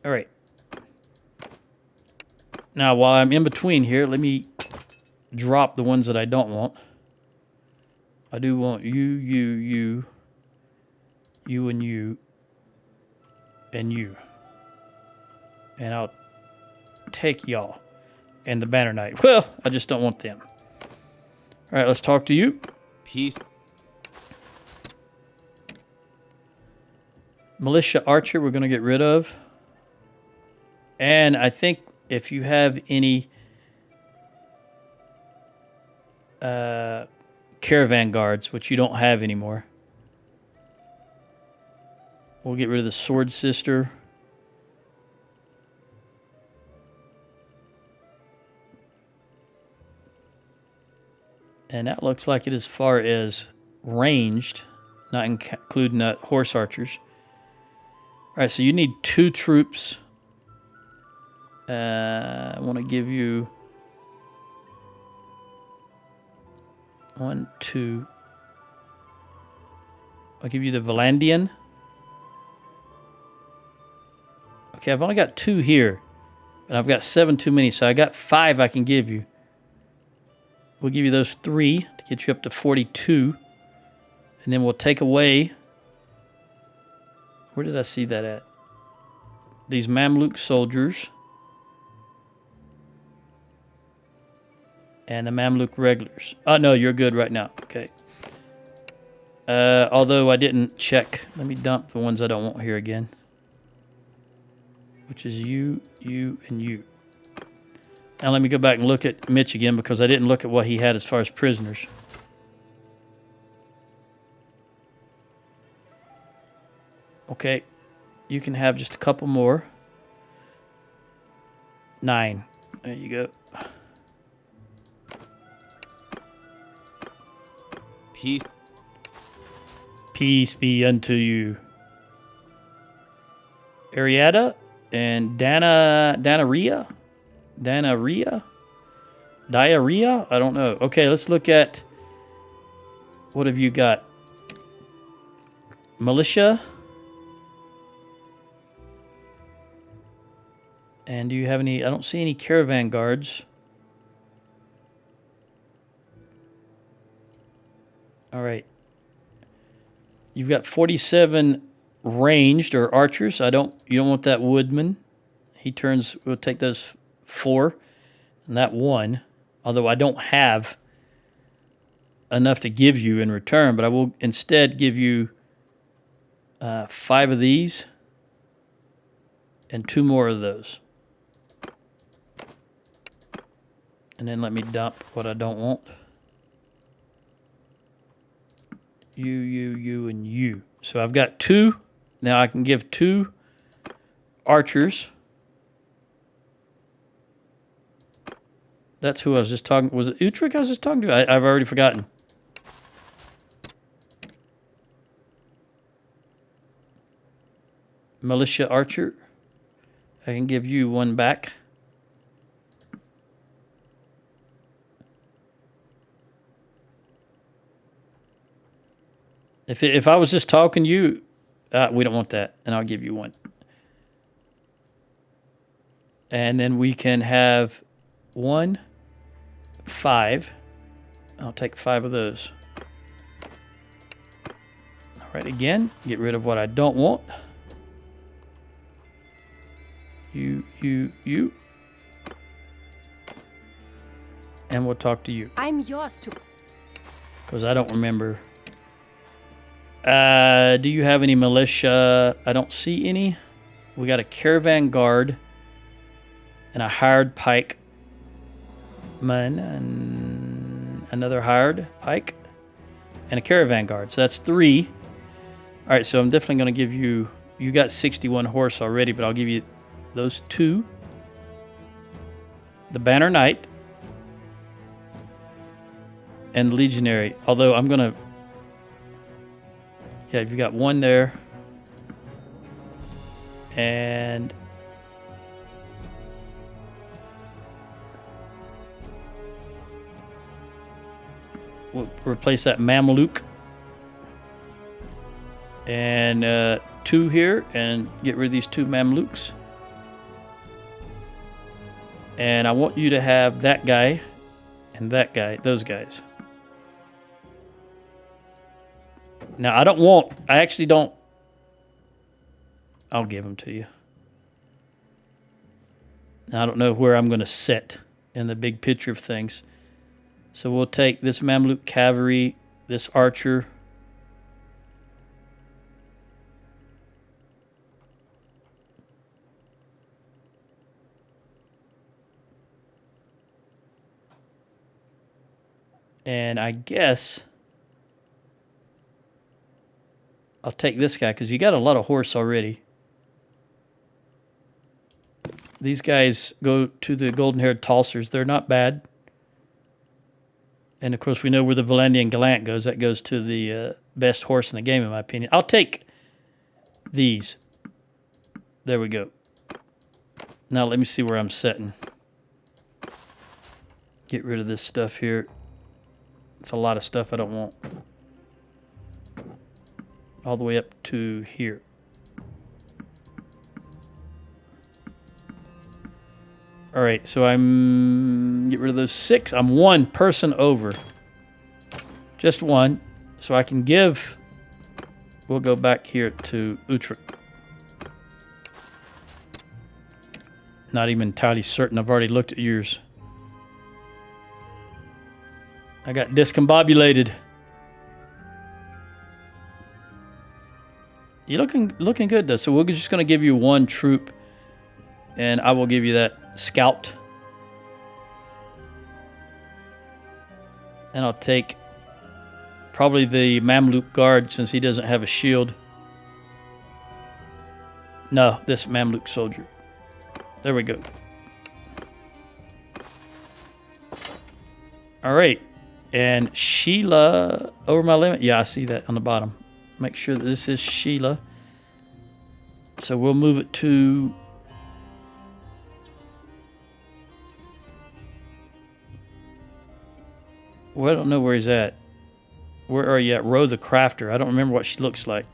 All right. Now, while I'm in between here, let me drop the ones that I don't want. I do want you, and you, and you. And I'll take y'all and the Banner Knight. Well, I just don't want them. All right, let's talk to you. Peace. Militia Archer, we're going to get rid of. And I think if you have any caravan guards, which you don't have anymore, we'll get rid of the Sword Sister. And that looks like it as far as ranged, not including horse archers. All right, so you need 2 troops. I want to give you 1, 2. I'll give you the Valandian. Okay, I've only got 2 here, and I've got 7 too many, so I got 5 I can give you. We'll give you those 3 to get you up to 42, and then we'll take away. Where did I see that at? These Mamluk soldiers. And the Mamluk regulars. Oh, no, you're good right now. Okay. Although I didn't check. Let me dump the ones I don't want here again. Which is you, and you. Now let me go back and look at Mitch again because I didn't look at what he had as far as prisoners. Okay. You can have just a couple more. 9. There you go. Peace. Peace be unto you. Ariada and Diarrhea? Diarrhea? I don't know. Okay, let's look at what have you got? Militia. And do you have any? I don't see any caravan guards. All right. You've got 47 ranged or archers. You don't want that woodman. We'll take those 4 and that 1. Although I don't have enough to give you in return, but I will instead give you 5 of these and 2 more of those. And then let me dump what I don't want. You, and you. So I've got 2. Now I can give 2 archers. That's who I was just talking. Was it Utrecht I was just talking to? I've already forgotten. Militia archer. I can give you 1 back. If I was just talking to you, we don't want that, and I'll give you 1. And then we can have 1, 5. I'll take 5 of those. All right, again, get rid of what I don't want. You. And we'll talk to you. I'm yours to... Because I don't remember. Do you have any militia? I don't see any. We got a caravan guard and a hired pikeman and another hired pike. and a caravan guard. So that's 3. All right, so I'm definitely going to give you... You got 61 horse already, but I'll give you those 2. The Banner Knight. And the Legionary. Although I'm going to... Yeah, you got 1 there. And... We'll replace that Mameluke. And 2 here. And get rid of these 2 Mamelukes. And I want you to have that guy and that guy. Those guys. Now, I actually don't... I'll give them to you. I don't know where I'm going to sit in the big picture of things. So we'll take this Mameluke cavalry, this archer. And I guess I'll take this guy because you got a lot of horse already. These guys go to the golden-haired Talsers. They're not bad. And, of course, we know where the Valandian Gallant goes. That goes to the best horse in the game, in my opinion. I'll take these. There we go. Now let me see where I'm setting. Get rid of this stuff here. It's a lot of stuff I don't want. All the way up to here. All right, so I'm... Get rid of those 6. I'm 1 person over. Just 1. So I can give... We'll go back here to Utrecht. Not even entirely certain. I've already looked at yours. I got discombobulated. You're looking good, though. So we're just going to give you 1 troop. And I will give you that scout. And I'll take probably the Mameluke guard since he doesn't have a shield. No, this Mameluke soldier. There we go. All right. And Sheila over my limit. Yeah, I see that on the bottom. Make sure that this is Sheila. So we'll move it to... Well, I don't know where he's at. Where are you at? Row the Crafter. I don't remember what she looks like.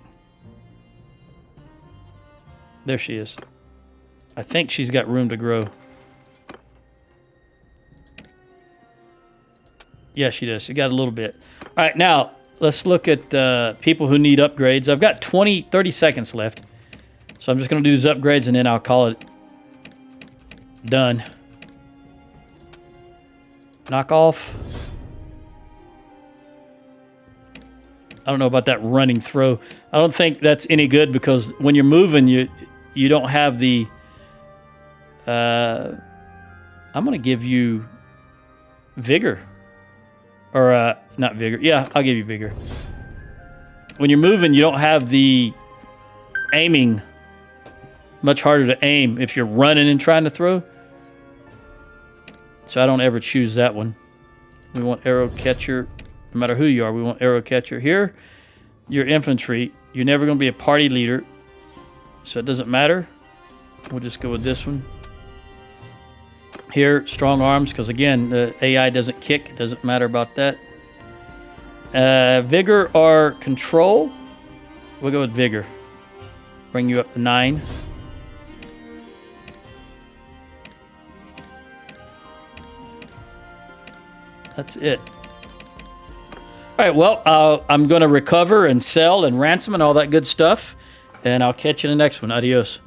There she is. I think she's got room to grow. Yeah, she does. She got a little bit. All right, now let's look at people who need upgrades. I've got 30 seconds left. So I'm just going to do these upgrades and then I'll call it done. Knock off. I don't know about that running throw. I don't think that's any good because when you're moving, you don't have the... I'm going to give you vigor. Or, not vigor. Yeah, I'll give you vigor. When you're moving, you don't have the aiming. Much harder to aim if you're running and trying to throw. So I don't ever choose that one. We want arrow catcher. No matter who you are, we want arrow catcher. Here, your infantry. You're never going to be a party leader. So it doesn't matter. We'll just go with this one. Here, strong arms, because again, the AI doesn't kick. It doesn't matter about that. Vigor or control? We'll go with vigor. Bring you up to 9. That's it. All right, well, I'm going to recover and sell and ransom and all that good stuff. And I'll catch you in the next one. Adios.